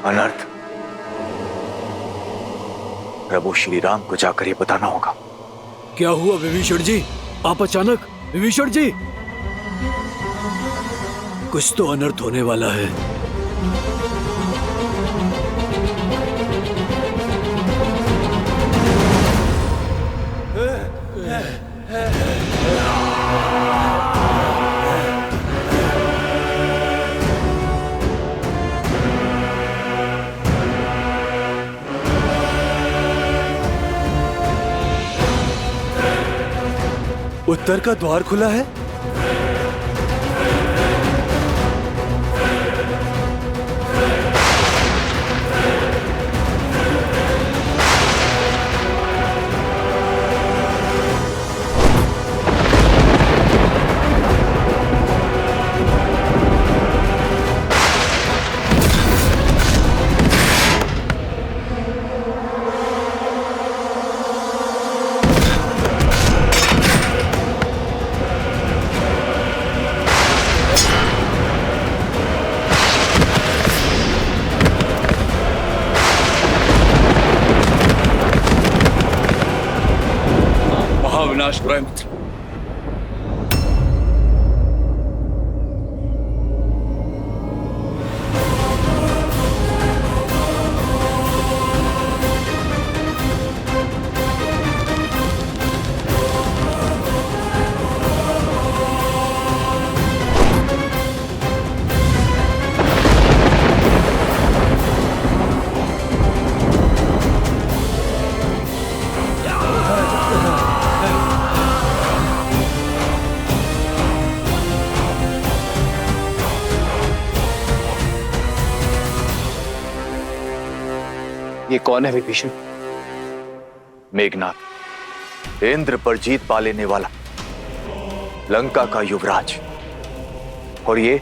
अनर्थ प्रभु श्री राम को जाकर ये बताना होगा। क्या हुआ विभीषण जी? आप अचानक? विभीषण जी, कुछ तो अनर्थ होने वाला है। उत्तर का द्वार खुला है। महाविनाश पुत्र, ये कौन है विभीषण? मेघनाथ, इंद्र पर जीत पा लेने वाला लंका का युवराज। और ये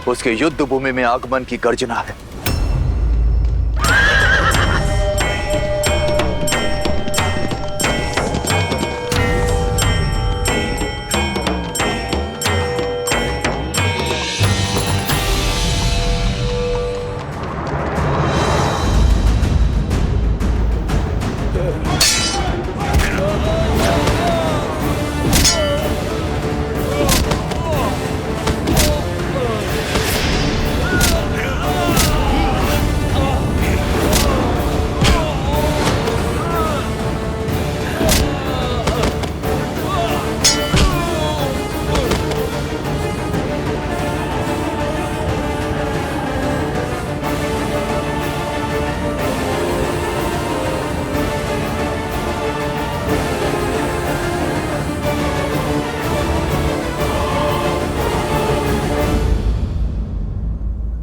उसके युद्ध भूमि में आगमन की गर्जना है।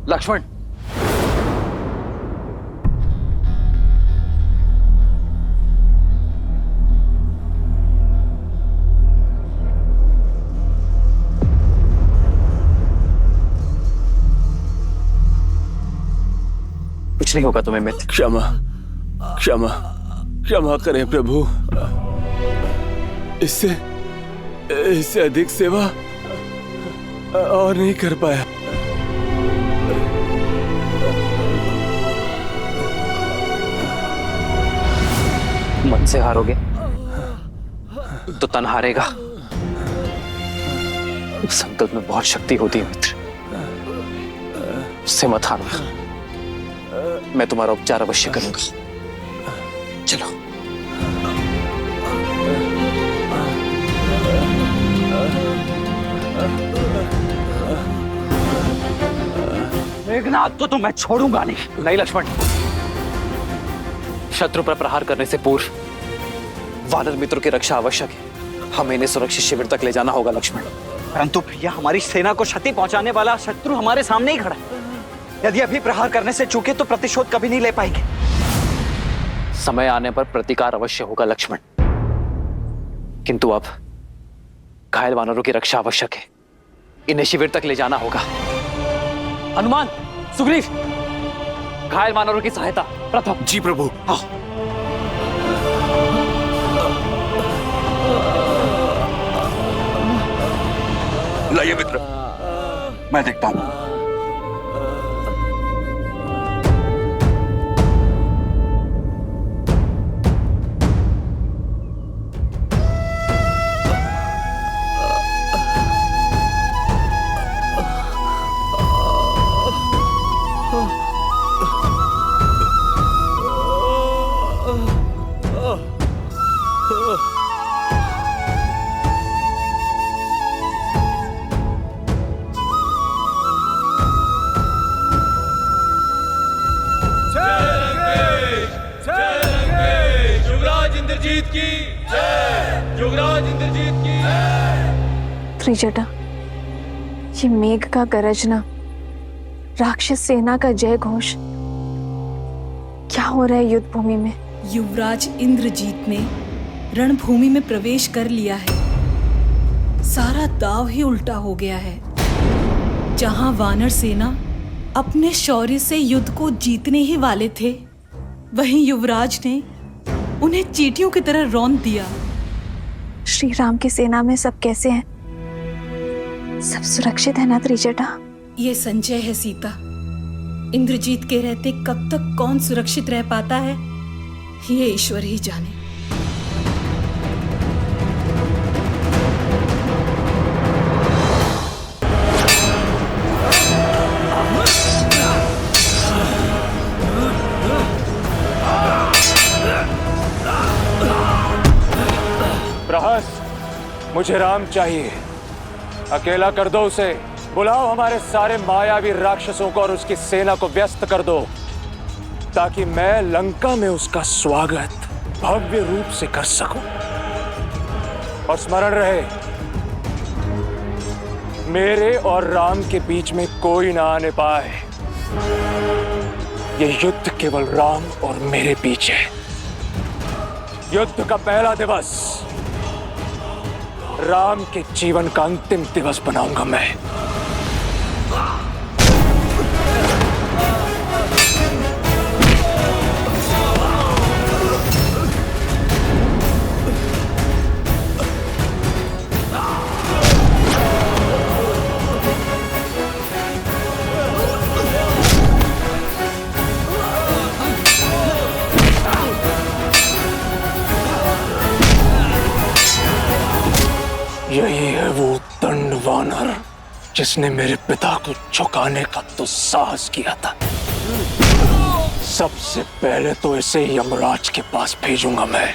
लक्ष्मण, कुछ नहीं होगा तुम्हें मित्र। क्षमा क्षमा क्षमा करें प्रभु। इससे अधिक सेवा और नहीं कर पाया। मन से हारोगे तो तन हारेगा। उस संकल्प में बहुत शक्ति होती है मित्र, उससे मत हारना। मैं तुम्हारा उपचार अवश्य करूंगा। चलो। मेघनाथ को तो मैं छोड़ूंगा नहीं। नहीं लक्ष्मण, शत्रु पर प्रहार करने से पूर्व वानर मित्रों की रक्षा आवश्यक है। हमें इन्हें सुरक्षित शिविर तक ले जाना होगा लक्ष्मण। परंतु भैया, हमारी सेना को क्षति पहुंचाने वाला शत्रु हमारे सामने ही खड़ा है। यदि अभी प्रहार करने से चूके तो प्रतिशोध कभी नहीं ले पाएंगे। समय आने पर प्रतिकार अवश्य होगा लक्ष्मण, किंतु अब घायल वानरों की रक्षा आवश्यक है। इन्हें शिविर तक ले जाना होगा। हनुमान, सुग्रीव, घायल वानरों की सहायता प्रथम। जी प्रभु। हाँ। लाइए मित्र, मैं देखता हूं। त्रिजटा, ये मेघ का गरजना, राक्षस सेना का जय घोष, क्या हो रहा है युद्ध भूमि में? युवराज इंद्रजीत ने रणभूमि में प्रवेश कर लिया है। सारा दाव ही उल्टा हो गया है। जहां वानर सेना अपने शौर्य से युद्ध को जीतने ही वाले थे, वहीं युवराज ने उन्हें चींटियों की तरह रौंद दिया। श्री राम की सेना में सब कैसे हैं? सब सुरक्षित है ना त्रिजटा? ये संजय है सीता। इंद्रजीत के रहते कब तक कौन सुरक्षित रह पाता है, ये ईश्वर ही जाने। प्रहस, मुझे राम चाहिए। अकेला कर दो उसे। बुलाओ हमारे सारे मायावी राक्षसों को और उसकी सेना को व्यस्त कर दो, ताकि मैं लंका में उसका स्वागत भव्य रूप से कर सकूं। और स्मरण रहे, मेरे और राम के बीच में कोई ना आने पाए। ये युद्ध केवल राम और मेरे बीच है। युद्ध का पहला दिवस राम के जीवन का अंतिम दिवस बनाऊंगा मैं। यही है वो दंड वानर जिसने मेरे पिता को झुकाने का तो साहस किया था। सबसे पहले तो इसे यमराज के पास भेजूंगा मैं।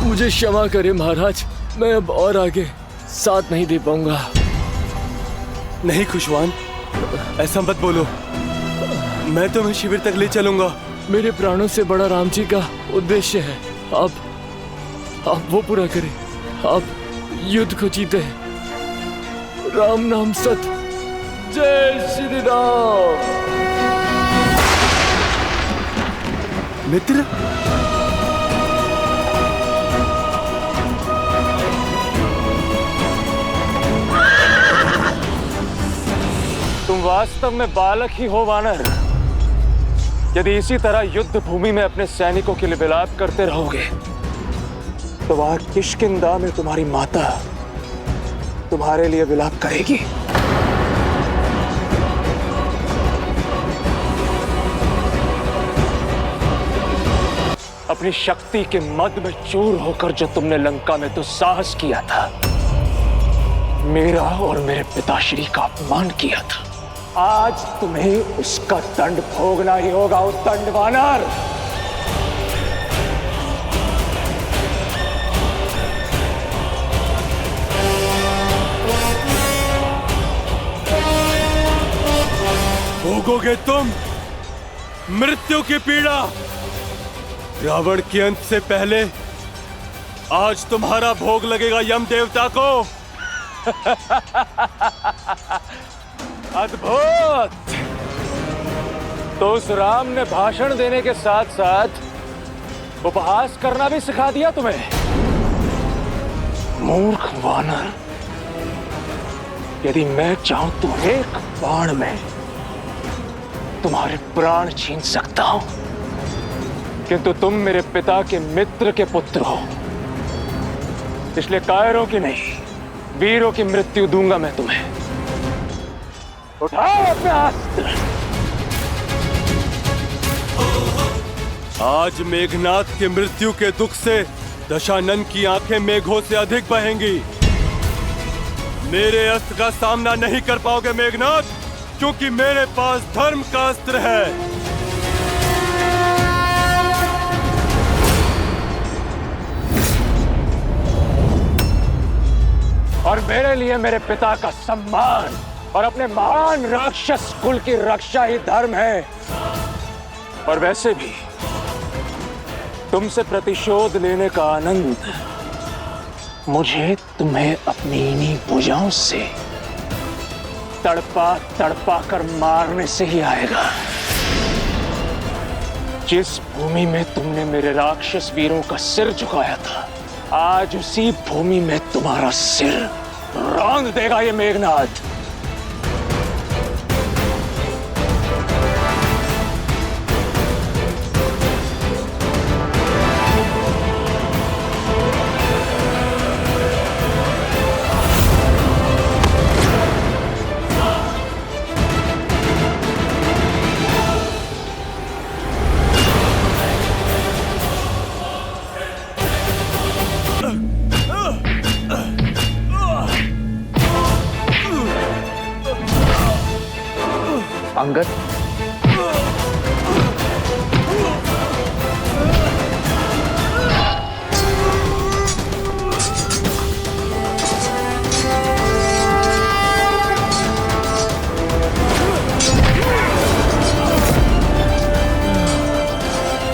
मुझे क्षमा करें महाराज, मैं अब और आगे साथ नहीं दे पाऊंगा। नहीं खुशवान, ऐसा मत बोलो। मैं तुम्हें शिविर तक ले चलूंगा। मेरे प्राणों से बड़ा राम जी का उद्देश्य है। आप वो पूरा करें। आप युद्ध को जीते। राम नाम सत। जय श्री राम। मित्र, वास्तव में बालक ही हो वानर। यदि इसी तरह युद्ध भूमि में अपने सैनिकों के लिए विलाप करते रहोगे तो वहां किष्किंधा में तुम्हारी माता तुम्हारे लिए विलाप करेगी। अपनी शक्ति के मद में चूर होकर जो तुमने लंका में तो साहस किया था, मेरा और मेरे पिताश्री का अपमान किया था, आज तुम्हें उसका दंड भोगना ही होगा, उस दंड वानर। भोगोगे तुम मृत्यु की पीड़ा। रावण के अंत से पहले आज तुम्हारा भोग लगेगा यम देवता को। अद्भुत! तो उस राम ने भाषण देने के साथ साथ उपहास करना भी सिखा दिया तुम्हें। मूर्ख वानर, यदि मैं चाहूं तो एक बाण में तुम्हारे प्राण छीन सकता हूं, किंतु तुम मेरे पिता के मित्र के पुत्र हो, इसलिए कायरों की नहीं वीरों की मृत्यु दूंगा मैं तुम्हें। उठाओ अपने अस्त्र। आज मेघनाथ की मृत्यु के दुख से दशानन की आंखें मेघों से अधिक बहेंगी। मेरे अस्त्र का सामना नहीं कर पाओगे मेघनाथ, क्योंकि मेरे पास धर्म का अस्त्र है। और मेरे लिए मेरे पिता का सम्मान और अपने महान राक्षस कुल की रक्षा ही धर्म है। और वैसे भी तुमसे प्रतिशोध लेने का आनंद मुझे तुम्हें अपनी इन्हीं भुजाओं से तड़पा तड़पा कर मारने से ही आएगा। जिस भूमि में तुमने मेरे राक्षस वीरों का सिर झुकाया था, आज उसी भूमि में तुम्हारा सिर रौंद देगा ये मेघनाथ। अंगद,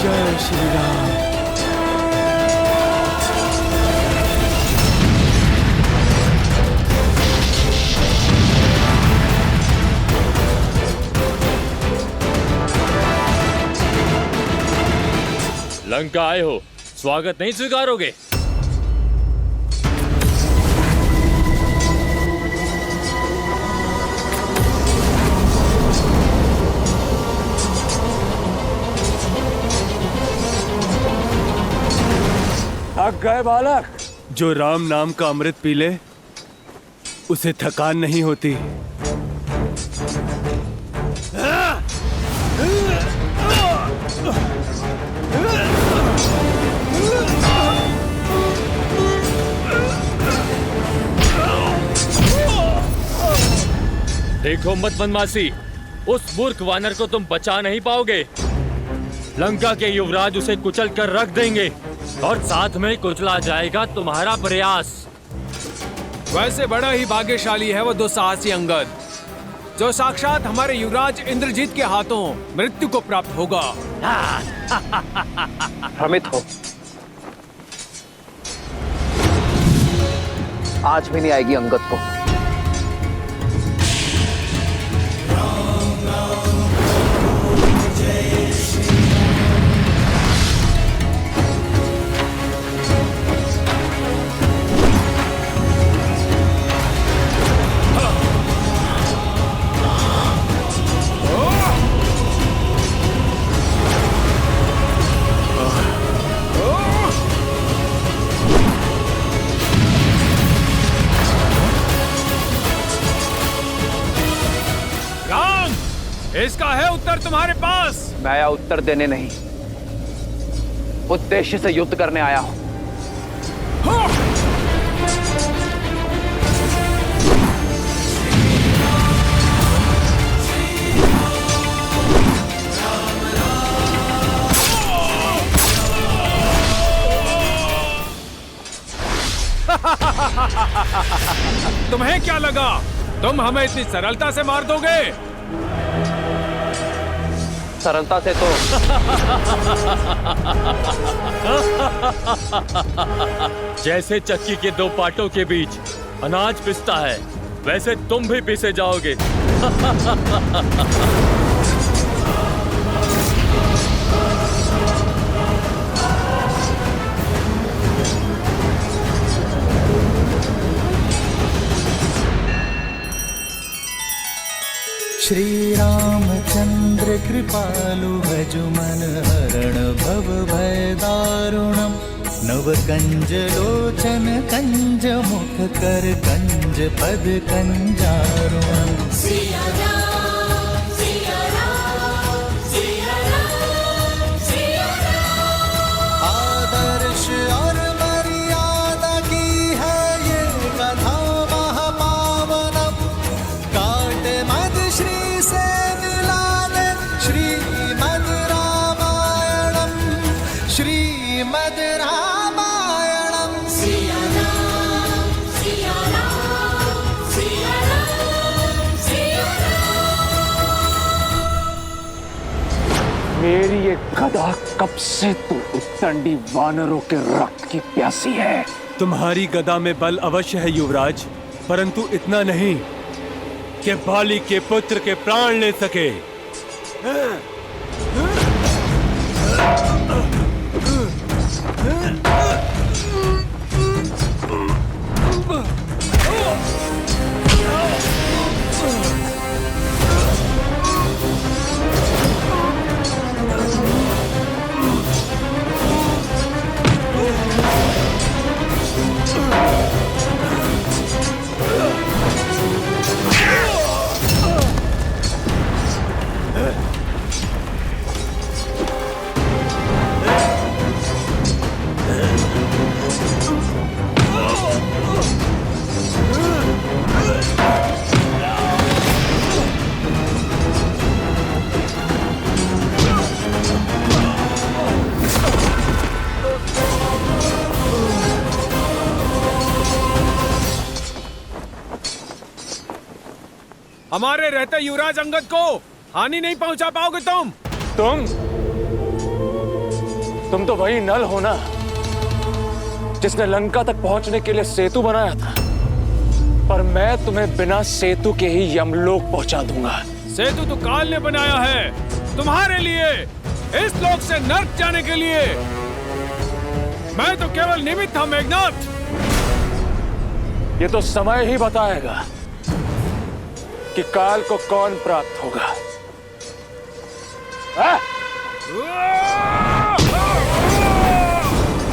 जय श्री राम। लंका आए हो, स्वागत नहीं स्वीकारोगे? थक गए बालक? जो राम नाम का अमृत पी ले उसे थकान नहीं होती। देखो मत बदमाशी, उस मूर्ख वानर को तुम बचा नहीं पाओगे। लंका के युवराज उसे कुचल कर रख देंगे और साथ में कुचला जाएगा तुम्हारा प्रयास। वैसे बड़ा ही भाग्यशाली है वो दुस्साहसी अंगद, जो साक्षात हमारे युवराज इंद्रजीत के हाथों मृत्यु को प्राप्त होगा। भ्रमित हो, आज भी नहीं आएगी अंगद को। उत्तर तुम्हारे पास? मैं आया उत्तर देने नहीं, उद्देश्य से युद्ध करने आया हूं। तुम्हें क्या लगा तुम हमें इतनी सरलता से मार दोगे? सरलता से तो जैसे चक्की के दो पाटों के बीच अनाज पिसता है, वैसे तुम भी पिसे जाओगे। श्री रामचंद्र कृपालु भजु मन हरण भव भय दारुणम नव कंज लोचन कंज मुख कर कंज पद कंजारुणम। सिया राम सिया राम सिया राम सिया राम। आदर्श और मर्यादा की है ये कथा महापावनम काट मद श्री से मिलाने श्रीमद् रामायणम श्रीमद् रामायणम। सिया राम सिया राम सिया राम सिया राम। मेरी ये गदा कब से तू उत्तंडी वानरों के रक्त की प्यासी है। तुम्हारी गदा में बल अवश्य है युवराज, परंतु इतना नहीं कि बाली के पुत्र के प्राण ले सके। हमारे रहते युवराज अंगद को हानि नहीं पहुंचा पाओगे तुम तो वही नल हो ना जिसने लंका तक पहुंचने के लिए सेतु बनाया था, पर मैं तुम्हें बिना सेतु के ही यमलोक पहुंचा दूंगा। सेतु तो काल ने बनाया है तुम्हारे लिए, इस लोक से नर्क जाने के लिए। मैं तो केवल निमित्त था मेघनाथ। ये तो समय ही बताएगा कि काल को कौन प्राप्त होगा।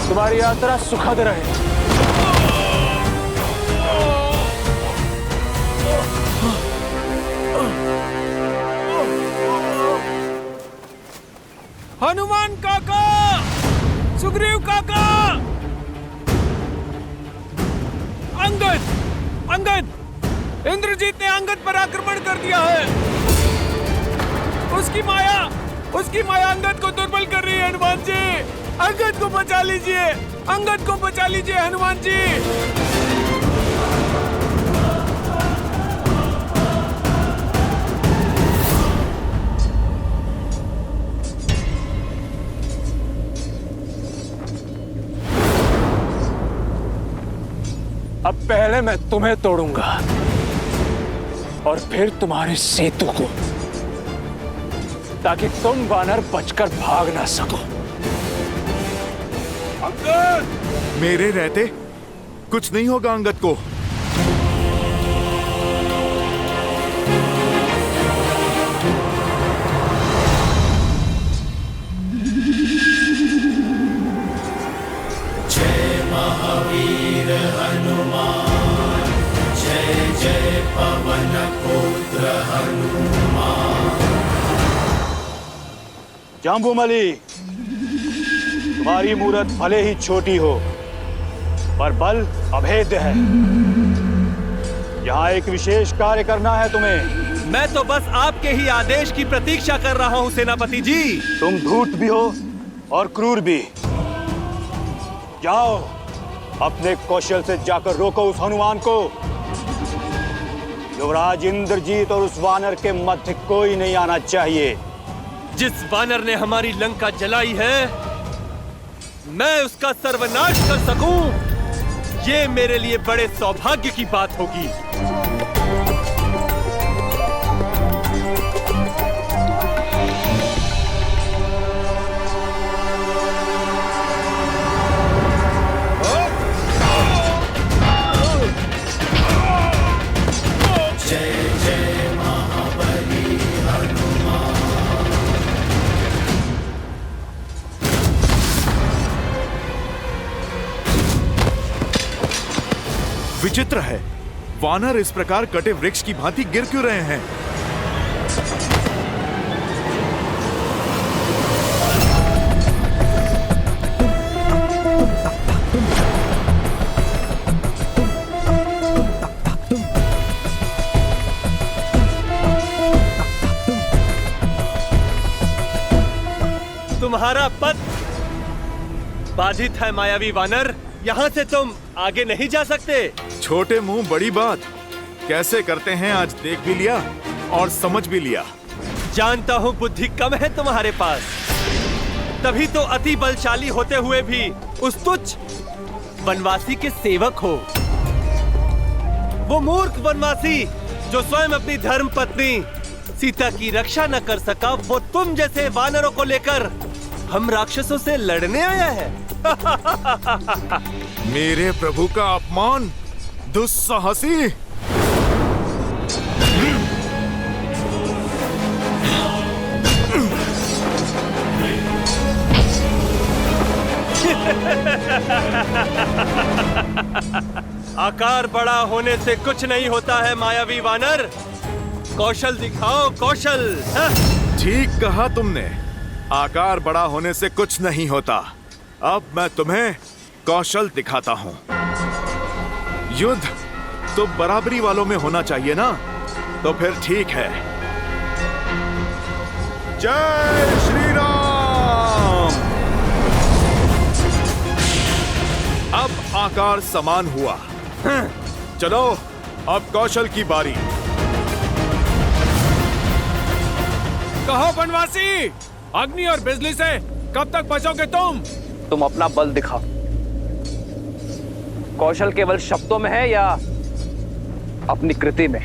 तुम्हारी यात्रा सुखद रहे। हनुमान काका, सुग्रीव काका, अंगद, इंद्रजीत ने अंगद पर आक्रमण कर दिया है। उसकी माया अंगद को दुर्बल कर रही है। हनुमान जी, अंगद को बचा लीजिए, अंगद को बचा लीजिए हनुमान जी। अब पहले मैं तुम्हें तोड़ूंगा और फिर तुम्हारे सेतु को, ताकि तुम वानर बचकर भाग ना सको। अंगद! मेरे रहते कुछ नहीं होगा अंगद को। जय महावीर हनुमान, जय जय पवन पुत्र हनुमान। जाम्बूमली, तुम्हारी मूरत भले ही छोटी हो, पर बल अभेद्य है। यहाँ एक विशेष कार्य करना है तुम्हें। मैं तो बस आपके ही आदेश की प्रतीक्षा कर रहा हूँ सेनापति जी। तुम धूर्त भी हो और क्रूर भी। जाओ, अपने कौशल से जाकर रोको उस हनुमान को। युवराज इंद्रजीत और उस वानर के मध्य कोई नहीं आना चाहिए। जिस वानर ने हमारी लंका जलाई है, मैं उसका सर्वनाश कर सकूं, ये मेरे लिए बड़े सौभाग्य की बात होगी। विचित्र है, वानर इस प्रकार कटे वृक्ष की भांति गिर क्यों रहे हैं? तुम्हारा पथ बाधित है मायावी वानर, यहाँ से तुम आगे नहीं जा सकते। छोटे मुंह बड़ी बात कैसे करते हैं, आज देख भी लिया और समझ भी लिया। जानता हूँ बुद्धि कम है तुम्हारे पास, तभी तो अति बलशाली होते हुए भी उस तुच्छ वनवासी के सेवक हो। वो मूर्ख वनवासी जो स्वयं अपनी धर्म पत्नी सीता की रक्षा न कर सका, वो तुम जैसे वानरों को लेकर हम राक्षसों से लड़ने आया है। मेरे प्रभु का अपमान, दुस्साहसी। आकार बड़ा होने से कुछ नहीं होता है मायावी वानर, कौशल दिखाओ, कौशल। ठीक कहा तुमने, आकार बड़ा होने से कुछ नहीं होता। अब मैं तुम्हें कौशल दिखाता हूं। युद्ध तो बराबरी वालों में होना चाहिए ना, तो फिर ठीक है। जय श्री राम। अब आकार समान हुआ। चलो, अब कौशल की बारी। कहो वनवासी, अग्नि और बिजली से कब तक बचोगे तुम? तुम अपना बल दिखाओ। कौशल केवल शब्दों में है या अपनी कृति में?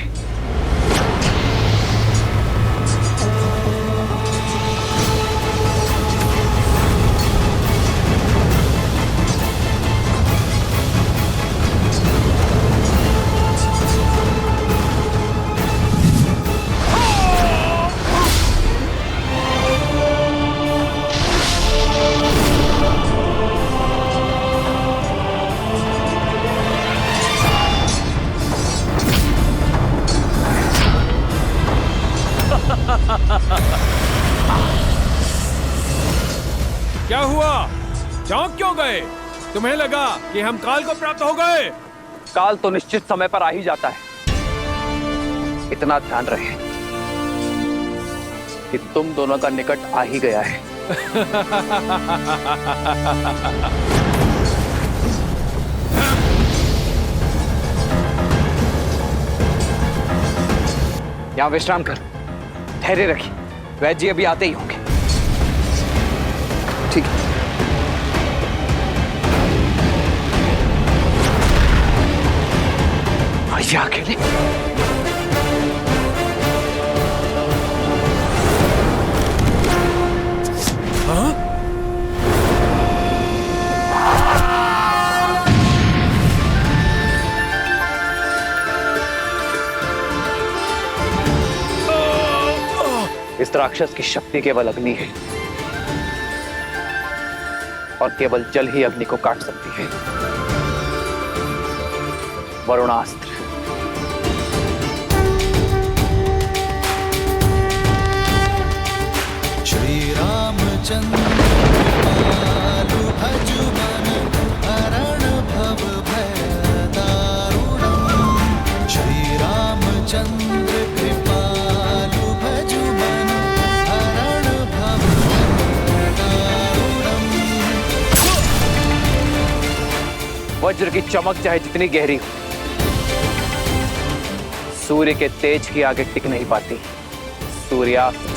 क्या हुआ? चौंक क्यों गए? तुम्हें लगा कि हम काल को प्राप्त हो गए? काल तो निश्चित समय पर आ ही जाता है। इतना ध्यान रहे कि तुम दोनों का निकट आ ही गया है। यहां विश्राम कर, धैर्य रखिए, वैद्य जी अभी आते ही होंगे। ठीक है। आइए अकेले। हाँ? इस राक्षस की शक्ति केवल अग्नि है और केवल जल ही अग्नि को काट सकती है। वरुणास्त्र। श्री राम चंद्रपालु भजुमन हरण भव भय दारुणम् श्री रामचंद्र कृपालु भजुमन हरण भव भय दारुणम्। वज्र की चमक चाहे जितनी गहरी हो, सूर्य के तेज की आगे टिक नहीं पाती। सूर्यास्त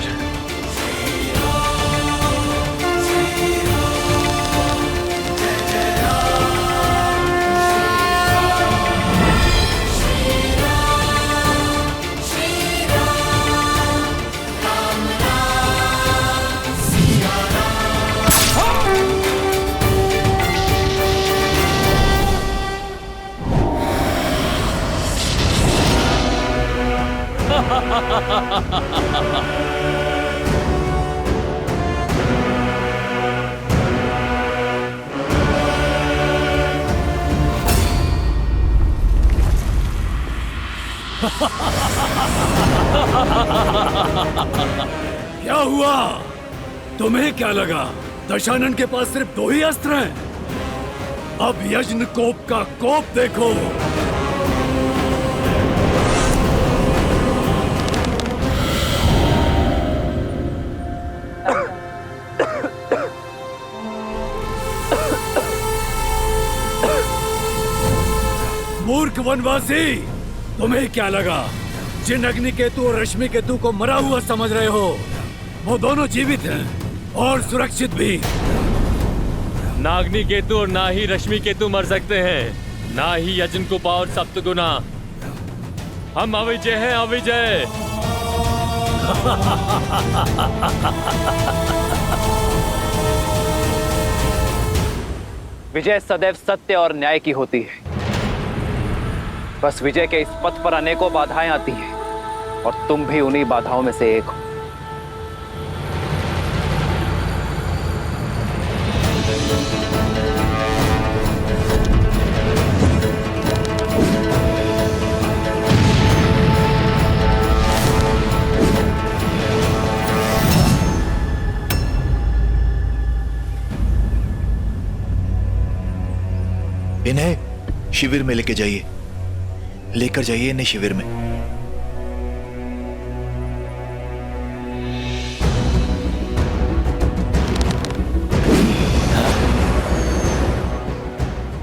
क्या हुआ? तुम्हें क्या लगा दशानन के पास सिर्फ 2 ही अस्त्र हैं? अब यज्ञ कोप का कोप देखो। मूर्ख वनवासी, तुम्हें क्या लगा जिन अग्निकेतु और रश्मि केतु को मरा हुआ समझ रहे हो, वो दोनों जीवित हैं और सुरक्षित भी। ना अग्नि केतु और ना ही रश्मि केतु मर सकते हैं, ना ही यजन कुपा और सप्तगुना। हम अविजय हैं, अविजय। विजय सदैव सत्य और न्याय की होती है। बस विजय के इस पथ पर अनेकों बाधाएं आती हैं और तुम भी उन्हीं बाधाओं में से एक हो। इन्हें शिविर में लेकर जाइए, लेकर जाइए इन्हें शिविर में।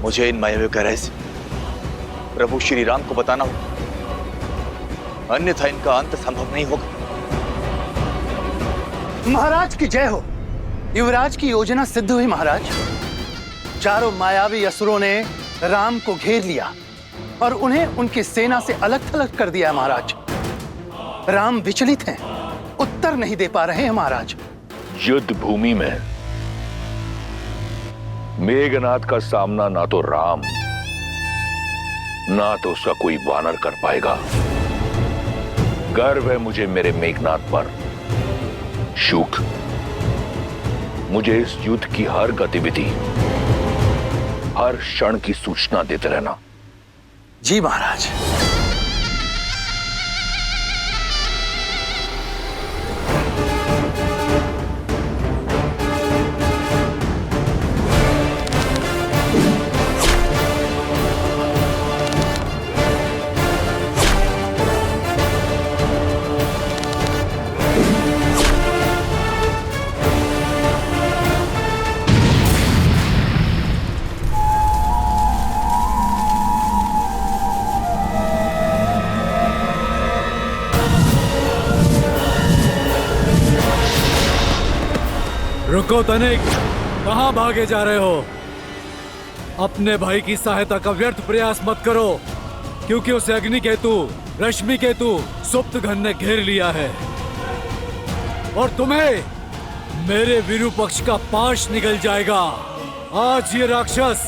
मुझे इन मायावी का रहस्य प्रभु श्री राम को बताना होगा, अन्यथा इनका अंत संभव नहीं होगा। महाराज की जय हो। युवराज की योजना सिद्ध हुई महाराज। चारों मायावी असुरों ने राम को घेर लिया और उन्हें उनकी सेना से अलग थलग कर दिया है महाराज। राम विचलित हैं, उत्तर नहीं दे पा रहे हैं महाराज। युद्ध भूमि में मेघनाथ का सामना ना तो राम ना तो उसका कोई वानर कर पाएगा। गर्व है मुझे मेरे मेघनाथ पर। शुक, मुझे इस युद्ध की हर गतिविधि, हर क्षण की सूचना देते रहना। जी महाराज। रुको तनिक, कहां भागे जा रहे हो? अपने भाई की सहायता का व्यर्थ प्रयास मत करो, क्योंकि उसे अग्नि केतु, रश्मि केतु, सुप्त घन ने घेर लिया है और तुम्हें मेरे विरूपक्ष का पाश निकल जाएगा। आज ये राक्षस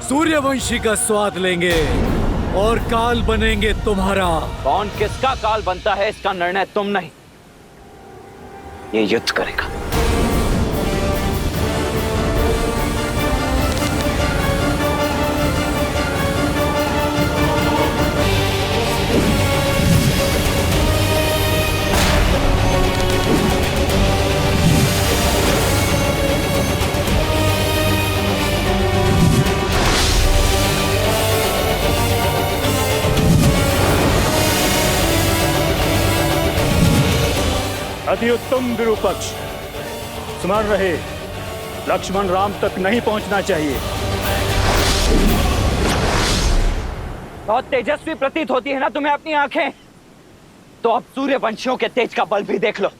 सूर्यवंशी का स्वाद लेंगे और काल बनेंगे तुम्हारा। कौन किसका काल बनता है इसका निर्णय तुम नहीं, ये युद्ध करेगा। अति उत्तम विरूपक्ष। स्मरण रहे, लक्ष्मण राम तक नहीं पहुंचना चाहिए। बहुत तेजस्वी प्रतीत होती है ना तुम्हें अपनी आंखें? तो अब सूर्यवंशियों के तेज का बल भी देख लो।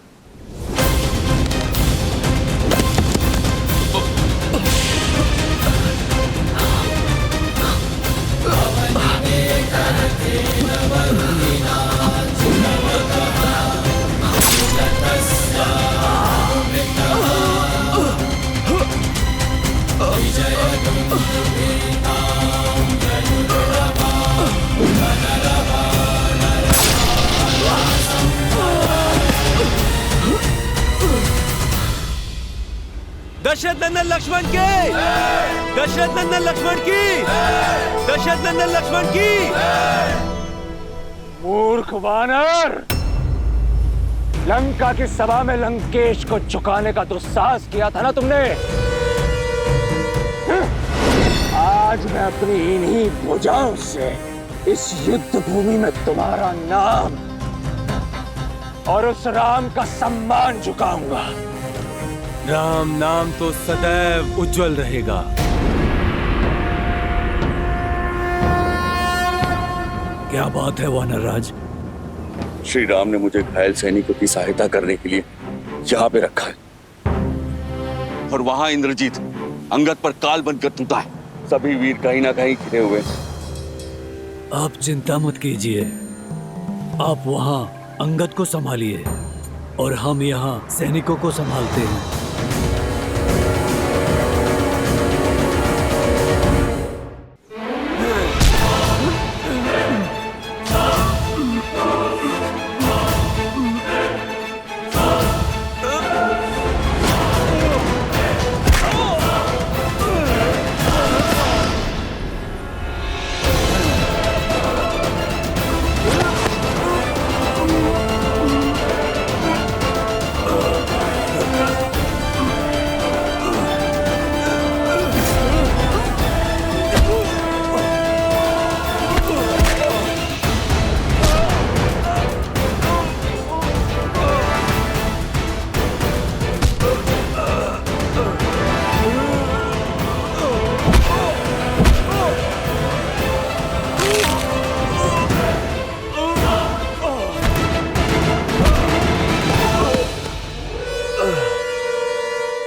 दशरथ नंदन लक्ष्मण की, दशरथ नंदन लक्ष्मण की, दशरथ नंदन लक्ष्मण की। मूर्ख वानर, लंका की सभा में लंकेश को झुकाने का दुस्साहस किया था ना तुमने। आज मैं अपनी इन्हीं भुजाओं से इस युद्ध भूमि में तुम्हारा नाम और उस राम का सम्मान झुकाऊंगा। राम नाम तो सदैव उज्जवल रहेगा। क्या बात है वानरराज? श्री राम ने मुझे घायल सैनिकों की सहायता करने के लिए यहाँ पे रखा है, और वहां इंद्रजीत अंगद पर काल बनकर टूटा है। सभी वीर कहीं ना कहीं घिरे हुए। आप चिंता मत कीजिए, आप वहां अंगद को संभालिए और हम यहाँ सैनिकों को संभालते हैं।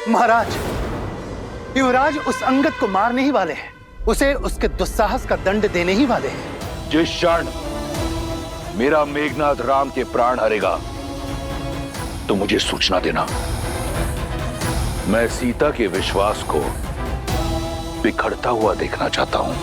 महाराज, युवराज उस अंगद को मारने ही वाले हैं, उसे उसके दुस्साहस का दंड देने ही वाले हैं। जिस क्षण मेरा मेघनाथ राम के प्राण हरेगा तो मुझे सूचना देना। मैं सीता के विश्वास को बिखरता हुआ देखना चाहता हूं।